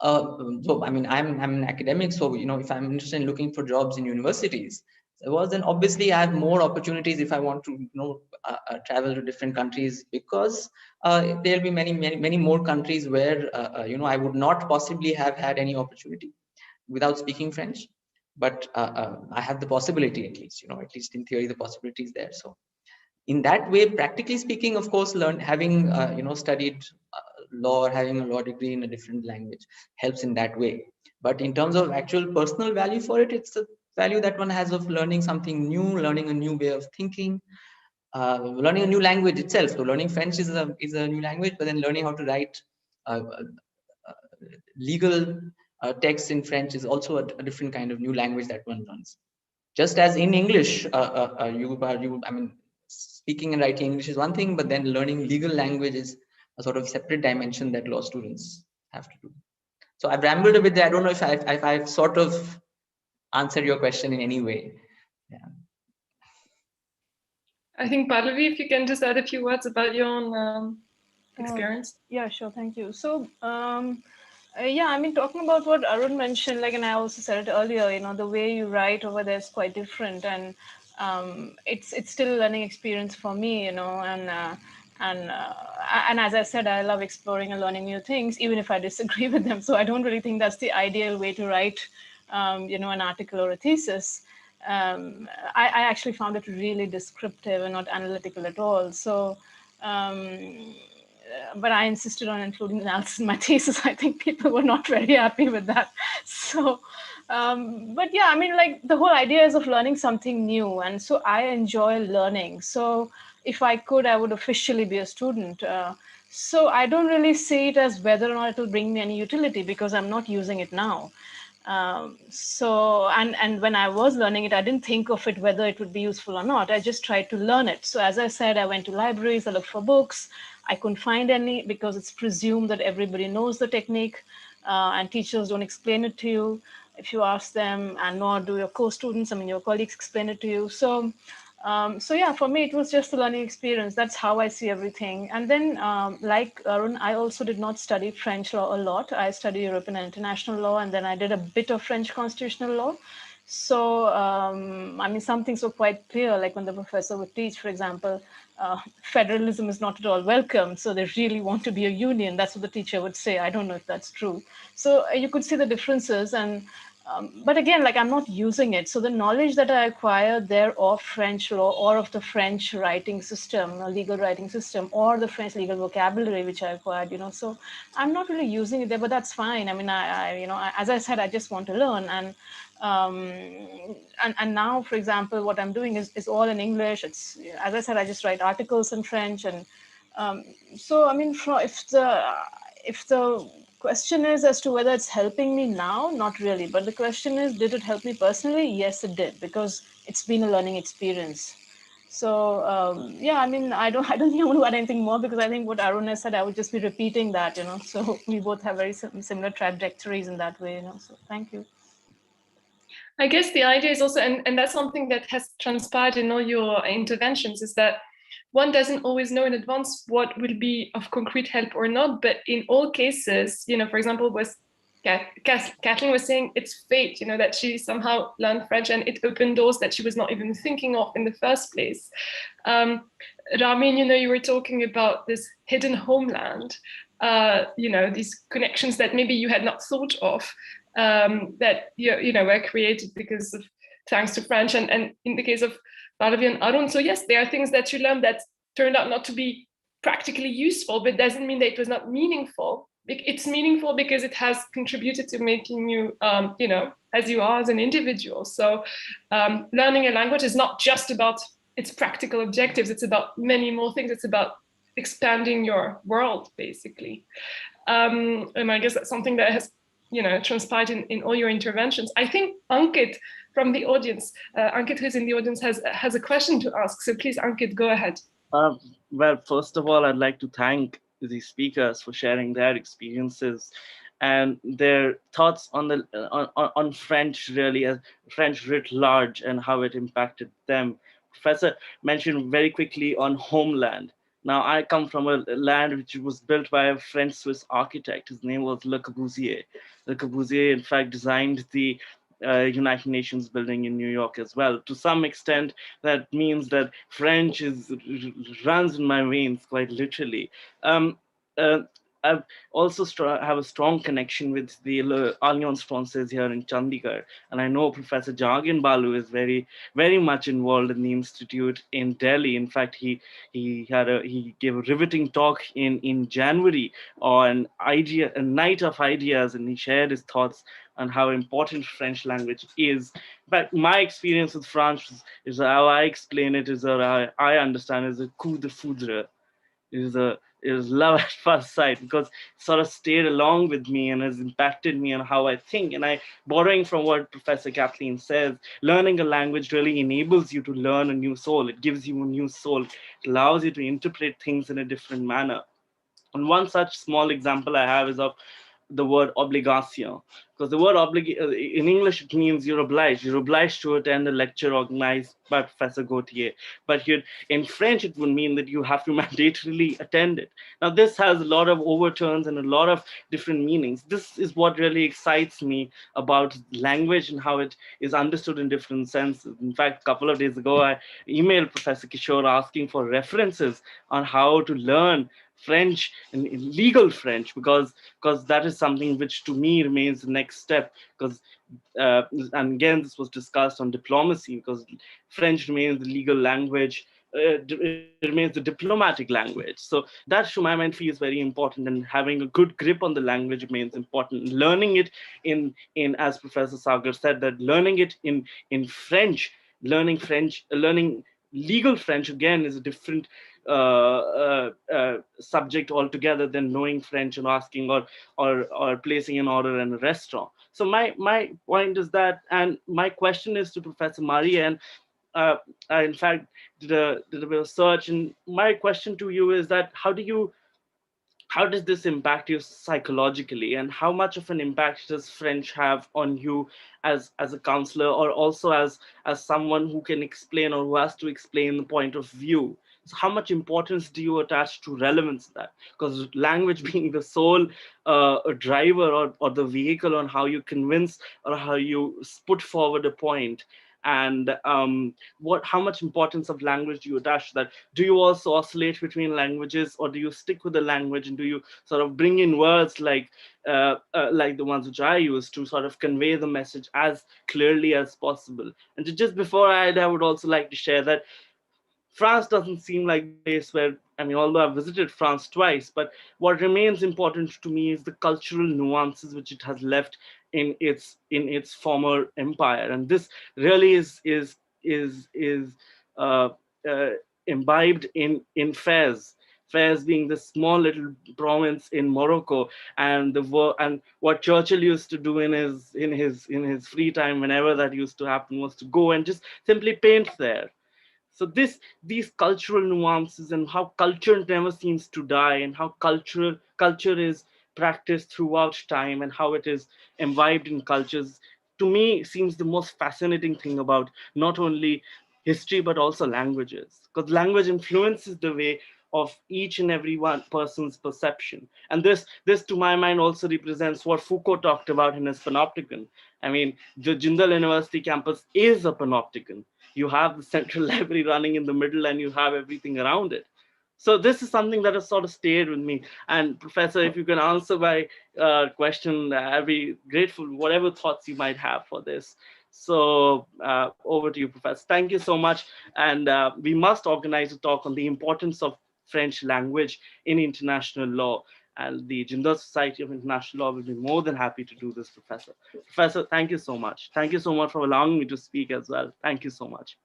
So I mean, I'm an academic, so, you know, if I'm interested in looking for jobs in universities, then obviously I have more opportunities if I want to, you know, travel to different countries, because there'll be many more countries where you know, I would not possibly have had any opportunity without speaking French, but I have the possibility, at least, you know, at least in theory, the possibility is there. So in that way, practically speaking, of course, having you know, studied law or having a law degree in a different language helps in that way. But in terms of actual personal value for it, it's the value that one has of learning something new, learning a new way of thinking, learning a new language itself. So learning French is a new language, but then learning how to write legal text in French is also a different kind of new language that one learns. Just as in English, I mean, speaking and writing English is one thing, but then learning legal language is a sort of separate dimension that law students have to do. So I've rambled a bit there. I don't know if I've sort of answered your question in any way. Yeah. I think, Pallavi, if you can just add a few words about your own experience. Yeah, sure. Thank you. So Yeah, I mean, talking about what Arun mentioned, like, and I also said it earlier, the way you write over there is quite different, and it's still a learning experience for me, and and as I said, I love exploring and learning new things, even if I disagree with them. So I don't really think that's the ideal way to write, an article or a thesis. I actually found it really descriptive and not analytical at all. So. But I insisted on including analysis in my thesis. I think people were not very happy with that. So, but yeah, I mean, like the whole idea is of learning something new. And so I enjoy learning. So if I could, I would officially be a student. So I don't really see it as whether or not it will bring me any utility because I'm not using it now. So and when I was learning it, I didn't think of it whether it would be useful or not. I just tried to learn it. So as I said, I went to libraries, I looked for books. I couldn't find any because it's presumed that everybody knows the technique, and teachers don't explain it to you if you ask them, and nor do your co-students. I mean, your colleagues explain it to you. So yeah, for me, it was just a learning experience. That's how I see everything. And then, like Arun, I also did not study French law a lot. I studied European and international law, and then I did a bit of French constitutional law. So, I mean, some things were quite clear, like when the professor would teach, for example, federalism is not at all welcome. So they really want to be a union. That's what the teacher would say. I don't know if that's true. So you could see the differences. And but again, like I'm not using it. So the knowledge that I acquired there of French law or of the French writing system, legal writing system, or the French legal vocabulary, which I acquired, so I'm not really using it there, but that's fine. I mean, as I said, I just want to learn. And now, for example, what I'm doing is all in English. It's, as I said, I just write articles in French. And so, I mean, if the question is as to whether it's helping me now, not really. But the question is, did it help me personally? Yes, it did, because it's been a learning experience. So yeah, I mean, I don't think I want to add anything more, because I think what Arun has said, I would just be repeating that, So we both have very similar trajectories in that way, So thank you. I guess the idea is also, and that's something that has transpired in all your interventions, is that one doesn't always know in advance what will be of concrete help or not. But in all cases, for example, was Kathleen was saying it's fate, that she somehow learned French and it opened doors that she was not even thinking of in the first place. Ramin, you were talking about this hidden homeland, these connections that maybe you had not thought of, that were created because of thanks to French, and in the case of Pallavi and Arun. So yes, there are things that you learned that turned out not to be practically useful, but doesn't mean that it was not meaningful. It's meaningful because it has contributed to making you, as you are as an individual. So learning a language is not just about its practical objectives. It's about many more things. It's about expanding your world, basically. And I guess that's something that has transpired in all your interventions. I think Ankit from the audience, Ankit who's in the audience has a question to ask. So please, Ankit, go ahead. Well, first of all, I'd like to thank the speakers for sharing their experiences and their thoughts on the on French, really, as French writ large, and how it impacted them. Professor mentioned very quickly on homeland. Now, I come from a land which was built by a French-Swiss architect. His name was Le Corbusier. Le Corbusier, in fact, designed the United Nations building in New York as well. To some extent, that means that French runs in my veins, quite literally. I also have a strong connection with the Alliance Française here in Chandigarh, and I know Professor Jagin Balu is very, very much involved in the institute in Delhi. In fact, he gave a riveting talk in January on a night of ideas, and he shared his thoughts on how important French language is. But my experience with French is how I explain it, is how I understand, is a coup de foudre. Is love at first sight, because it sort of stayed along with me and has impacted me on how I think. And borrowing from what Professor Kathleen says, learning a language really enables you to learn a new soul. It gives you a new soul. It allows you to interpret things in a different manner. And one such small example I have is of the word obligation, because the word in English it means you're obliged. You're obliged to attend a lecture organized by Professor Gautier. But here in French, it would mean that you have to mandatorily attend it. Now, this has a lot of overturns and a lot of different meanings. This is what really excites me about language and how it is understood in different senses. In fact, a couple of days ago, I emailed Professor Kishore asking for references on how to learn French and legal French, because that is something which to me remains the next step. Because and again, this was discussed on diplomacy, because French remains the legal language. It remains the diplomatic language. So that, to my mind, feels very important, and having a good grip on the language remains important. Learning it in as Professor Sagar said, that learning it in French, learning legal French again is a different subject altogether than knowing French and asking or placing an order in a restaurant. So my point is that, and my question is to Professor Maria, and I in fact did a bit of search, and my question to you is that how does this impact you psychologically, and how much of an impact does French have on you as a counselor, or also as someone who can explain or who has to explain the point of view? So how much importance do you attach to relevance to that? Because language being the sole driver or the vehicle on how you convince or how you put forward a point, and how much importance of language do you attach to that? Do you also oscillate between languages, or do you stick with the language, and do you sort of bring in words like the ones which I use to sort of convey the message as clearly as possible? And just before I would also like to share that France doesn't seem like the place where, I mean, although I've visited France twice, but what remains important to me is the cultural nuances which it has left in its former empire, and this really is uh, uh, imbibed in Fez. Fez being the small little province in Morocco, and what Churchill used to do in his free time, whenever that used to happen, was to go and just simply paint there. So these cultural nuances, and how culture never seems to die, and how culture is practiced throughout time, and how it is imbibed in cultures, to me seems the most fascinating thing about not only history but also languages, because language influences the way of each and every one person's perception. And this to my mind also represents what Foucault talked about in his panopticon. I mean, the Jindal University campus is a panopticon. You have the central library running in the middle, and you have everything around it. So this is something that has sort of stayed with me. And Professor, if you can answer my question, I'd be grateful, whatever thoughts you might have for this. So over to you, Professor. Thank you so much. And we must organize a talk on the importance of French language in international law. And the Jindal Society of International Law will be more than happy to do this, Professor. Professor, thank you so much. Thank you so much for allowing me to speak as well. Thank you so much.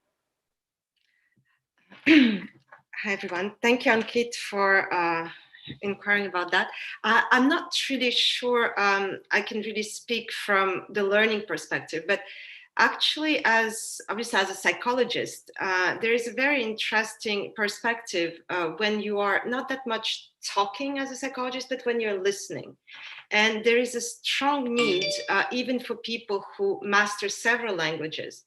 Hi, everyone. Thank you, Ankit, for inquiring about that. I'm not really sure I can really speak from the learning perspective, but actually, obviously as a psychologist, there is a very interesting perspective when you are not that much talking as a psychologist, but when you're listening. And there is a strong need, even for people who master several languages,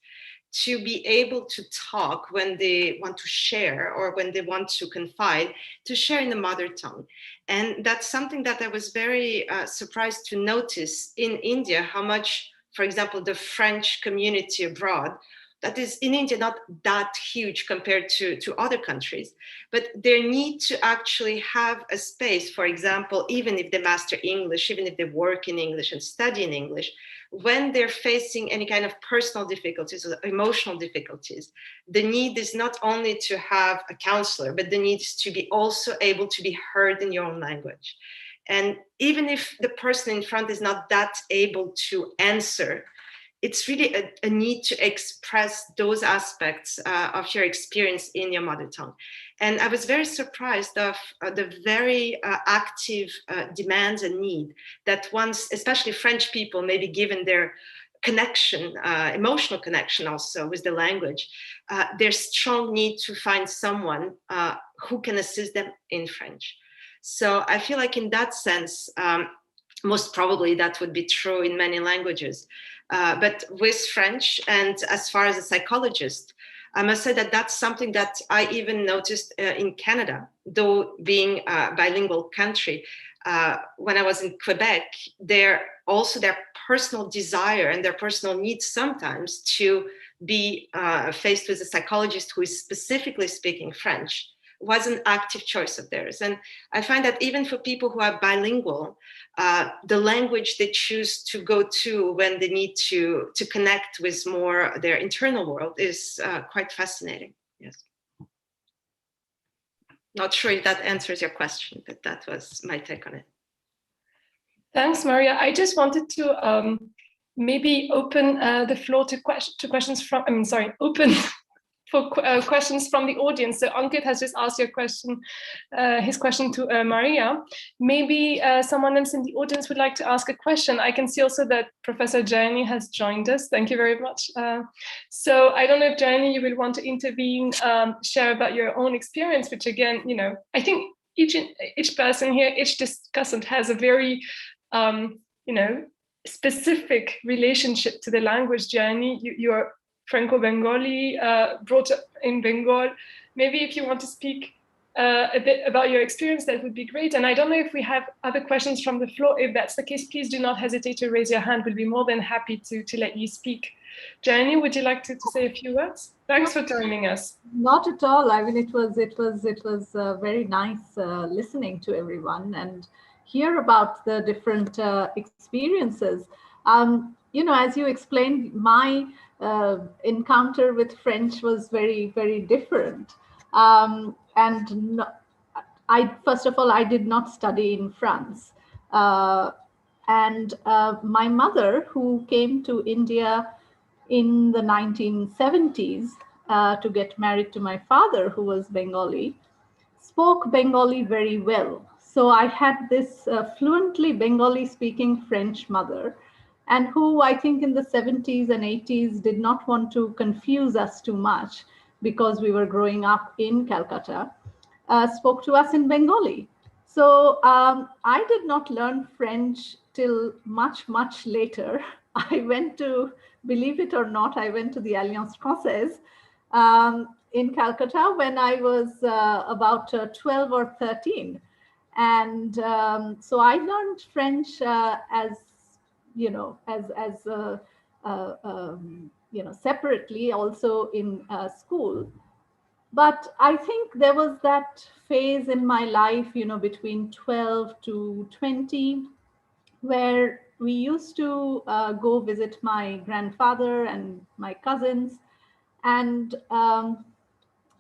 to be able to talk when they want to share or when they want to confide, to share in the mother tongue. And that's something that I was very surprised to notice in India, how much, for example, the French community abroad, that is in India not that huge compared to other countries, but their need to actually have a space, for example, even if they master English, even if they work in English and study in English, when they're facing any kind of personal difficulties or emotional difficulties, the need is not only to have a counselor, but the need is to be also able to be heard in your own language. And even if the person in front is not that able to answer, it's really a need to express those aspects of your experience in your mother tongue. And I was very surprised of the very active demands and need that once, especially French people, maybe given their connection, emotional connection also with the language, their strong need to find someone who can assist them in French. So I feel like in that sense, most probably that would be true in many languages. But with French, and as far as a psychologist, I must say that that's something that I even noticed in Canada, though being a bilingual country. When I was in Quebec, their personal desire and their personal needs sometimes to be faced with a psychologist who is specifically speaking French was an active choice of theirs. And I find that even for people who are bilingual, the language they choose to go to when they need to connect with more their internal world is quite fascinating. Yes. Not sure if that answers your question, but that was my take on it. Thanks, Maria. I just wanted to maybe open the floor to questions from, open for questions from the audience. So Ankit has just asked his question to Maria. Maybe someone else in the audience would like to ask a question. I can see also that Professor Jayani has joined us. Thank you very much. So I don't know if Jayani, you will want to intervene, share about your own experience, which again, I think each person here, each discussant has a very, specific relationship to the language. Jayani, you're Franco-Bengali, brought up in Bengal. Maybe if you want to speak a bit about your experience, that would be great. And I don't know if we have other questions from the floor. If that's the case, please do not hesitate to raise your hand. We'll be more than happy to let you speak. Jayani, would you like to say a few words? Thanks for joining us. Not at all. I mean, it was very nice listening to everyone and hear about the different experiences. As you explained, my encounter with French was very, very different. First of all, I did not study in France. My mother, who came to India in the 1970s to get married to my father, who was Bengali, spoke Bengali very well. So I had this fluently Bengali-speaking French mother, and who I think in the 70s and 80s did not want to confuse us too much because we were growing up in Calcutta, spoke to us in Bengali. So I did not learn French till much, much later. I went to, believe it or not, I went to the Alliance Française in Calcutta when I was about 12 or 13. And so I learned French separately also in school. But I think there was that phase in my life, between 12 to 20, where we used to go visit my grandfather and my cousins. And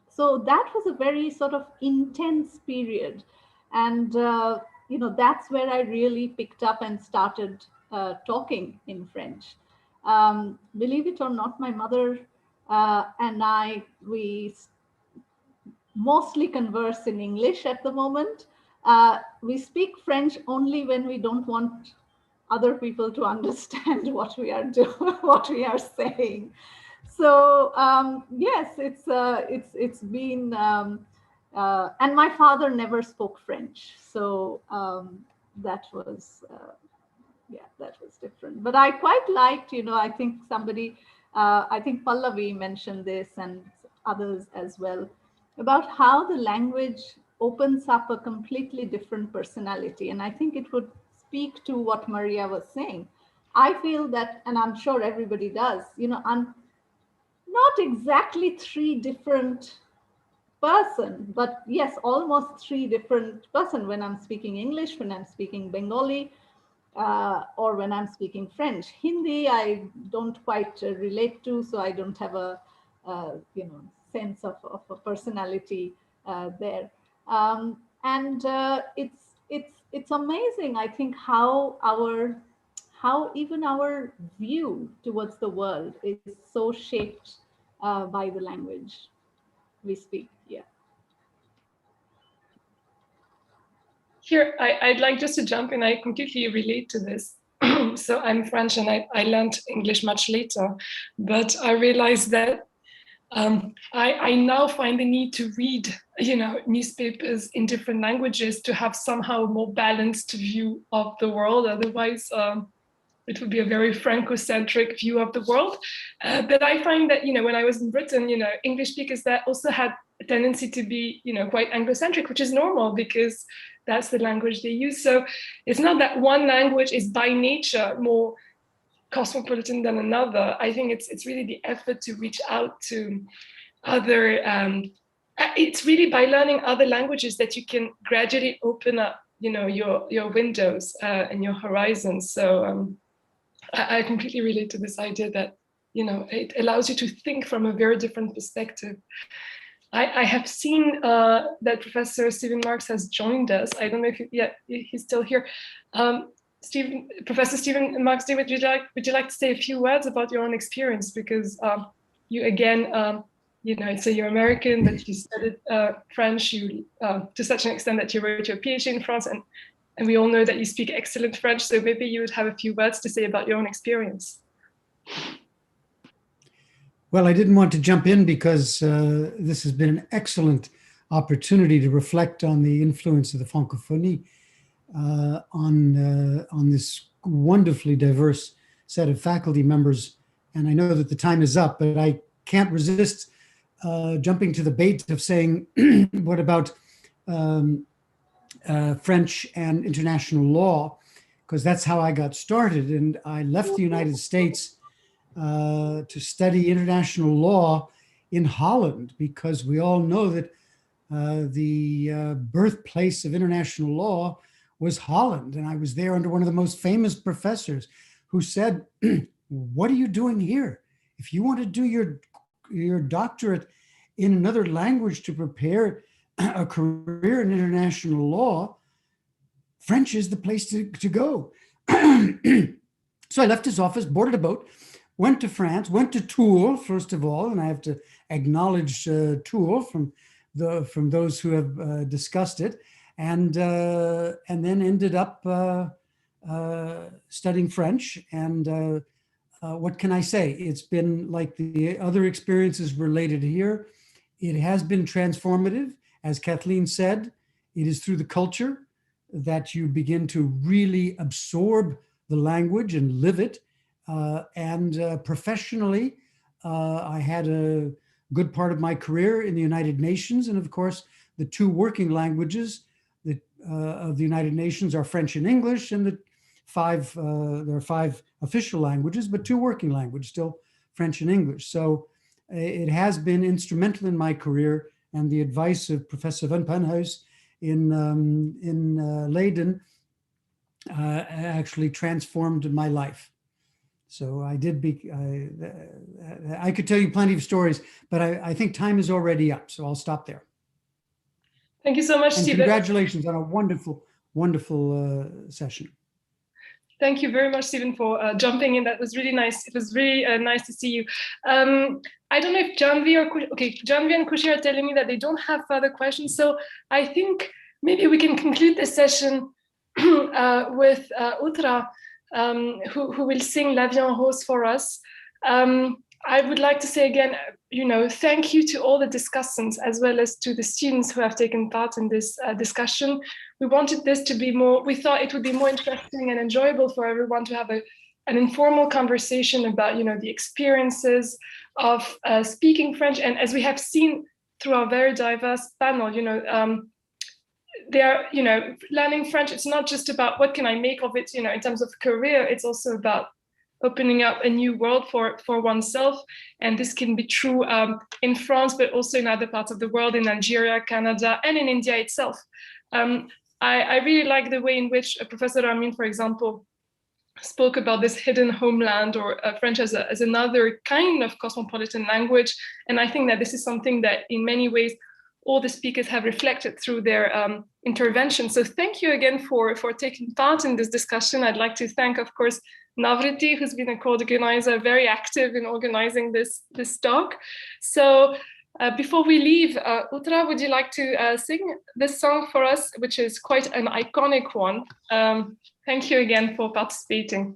so that was a very sort of intense period. And, that's where I really picked up and started talking in French. Believe it or not, my mother and we mostly converse in English at the moment. We speak French only when we don't want other people to understand what we are doing, what we are saying. So yes, it's been, and my father never spoke French, so that was different. But I quite liked, I think I think Pallavi mentioned this and others as well, about how the language opens up a completely different personality. And I think it would speak to what Maria was saying. I feel that, and I'm sure everybody does, I'm not exactly three different person, but yes, almost three different person when I'm speaking English, when I'm speaking Bengali, or when I'm speaking French. Hindi, I don't quite relate to, so I don't have a sense of a personality there. And it's amazing, I think, how even our view towards the world is so shaped by the language we speak. Yeah. Here, I'd like just to jump in. I completely relate to this. So I'm French and I learned English much later, but I realized that I now find the need to read, newspapers in different languages to have somehow a more balanced view of the world. Otherwise, it would be a very Franco-centric view of the world. But I find that, when I was in Britain, English speakers that also had a tendency to be, quite Anglo-centric, which is normal because that's the language they use. So it's not that one language is by nature more cosmopolitan than another. I think it's really the effort to reach out to other, it's really by learning other languages that you can gradually open up, your windows and your horizons. So I completely relate to this idea that, it allows you to think from a very different perspective. I have seen that Professor Stephen Marks has joined us. I don't know if he's still here. Professor Stephen Marks, would you like to say a few words about your own experience? Because you again, so you're American, but you studied French to such an extent that you wrote your PhD in France, and we all know that you speak excellent French. So maybe you would have a few words to say about your own experience. Well, I didn't want to jump in because this has been an excellent opportunity to reflect on the influence of the Francophonie on this wonderfully diverse set of faculty members. And I know that the time is up, but I can't resist jumping to the bait of saying, what about French and international law? Because that's how I got started. And I left the United States to study international law in Holland, because we all know that the birthplace of international law was Holland. And I was there under one of the most famous professors who said, what are you doing here? If you want to do your doctorate in another language to prepare a career in international law, French is the place to go. So I left his office, boarded a boat, went to France, went to Tours, first of all, and I have to acknowledge Tours from those who have discussed it, and then ended up studying French. And what can I say? It's been like the other experiences related here. It has been transformative. As Kathleen said, it is through the culture that you begin to really absorb the language and live it. And professionally, I had a good part of my career in the United Nations. And of course, the two working languages of the United Nations are French and English, and there are 5 official languages, but 2 working languages, still French and English. So it has been instrumental in my career, and the advice of Professor Van Panhuis in Leiden actually transformed my life. So I could tell you plenty of stories, but I think time is already up, so I'll stop there. Thank you so much, and Stephen. Congratulations on a wonderful, wonderful session. Thank you very much, Stephen, for jumping in. That was really nice. It was really nice to see you. I don't know if Janvi and Kushi are telling me that they don't have further questions. So I think maybe we can conclude this session with Utra, who will sing La Vie en Rose for us. I would like to say again, thank you to all the discussants, as well as to the students who have taken part in this discussion. We wanted this to be more, we thought it would be more interesting and enjoyable for everyone to have an informal conversation about, the experiences of speaking French. And as we have seen through our very diverse panel, learning French, it's not just about what can I make of it, in terms of career, it's also about opening up a new world for oneself. And this can be true in France, but also in other parts of the world, in Nigeria, Canada, and in India itself. I really like the way in which Professor Ramin, for example, spoke about this hidden homeland, or French as another kind of cosmopolitan language. And I think that this is something that in many ways all the speakers have reflected through their intervention. So thank you again for taking part in this discussion. I'd like to thank, of course, Navriti, who's been a co-organizer, very active in organizing this talk. So before we leave, Utra, would you like to sing this song for us, which is quite an iconic one? Thank you again for participating.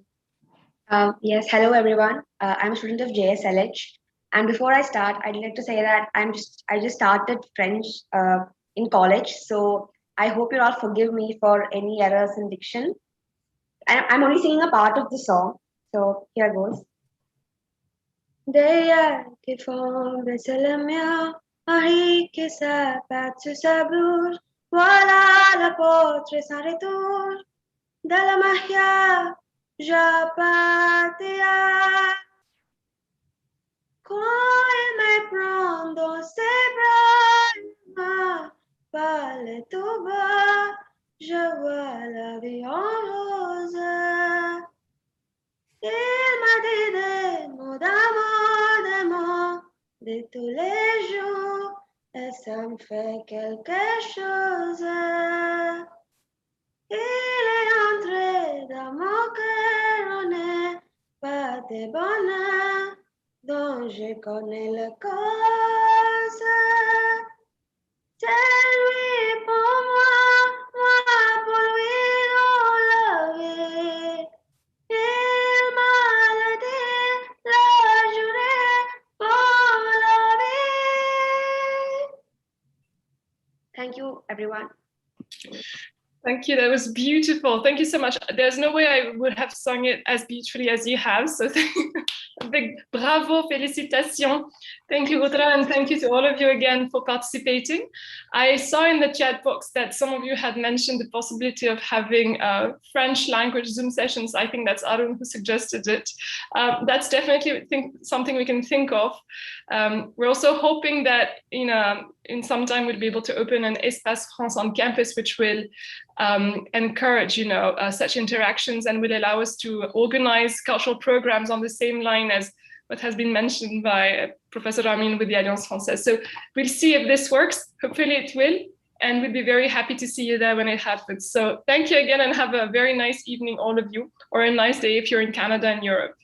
Yes, hello everyone. I'm a student of JSLH, And before I start, I'd like to say that I just started French in college, so I hope you'll all forgive me for any errors in diction. I'm only singing a part of the song, so here goes. Derrière qui font baisser le mien, Henri qui s'appâte sur sa bouche, voilà l'apôtre sans retour, de la magia, je partia. Quand il me prend dans ses bras, il m'a parlé tout bas, je vois la vie en rose. Il m'a dit des mots d'amour de tous les jours, et ça me fait quelque chose. Il est entré dans mon cœur, on n'est pas de bonheur, dont je connais la cause. C'est lui pour moi pour lui dans la vie. Il m'a dit la journée pour la vie. Thank you, everyone. Thank you. That was beautiful. Thank you so much. There's no way I would have sung it as beautifully as you have. So a big bravo, félicitations. Thank you, Rudra, and thank you to all of you again for participating. I saw in the chat box that some of you had mentioned the possibility of having French language Zoom sessions. I think that's Arun who suggested it. That's definitely something we can think of. We're also hoping that in some time we'll be able to open an Espace France on campus, which will encourage such interactions and will allow us to organize cultural programs on the same line as what has been mentioned by Professor Ramin with the Alliance Française. So we'll see if this works. Hopefully it will, and we'll be very happy to see you there when it happens. So thank you again, and have a very nice evening, all of you, or a nice day if you're in Canada and Europe.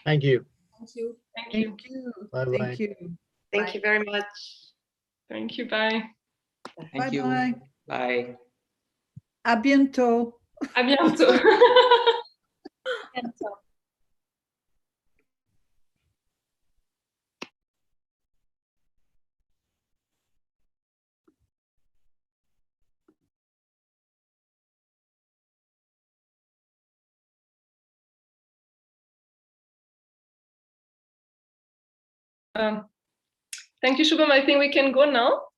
Thank you. Thank you. Thank you. Bye-bye. Thank you. Thank you very much. Thank you. Bye. Thank you. Bye-bye. Bye. À bientôt. À bientôt. Thank you, Shubham. I think we can go now.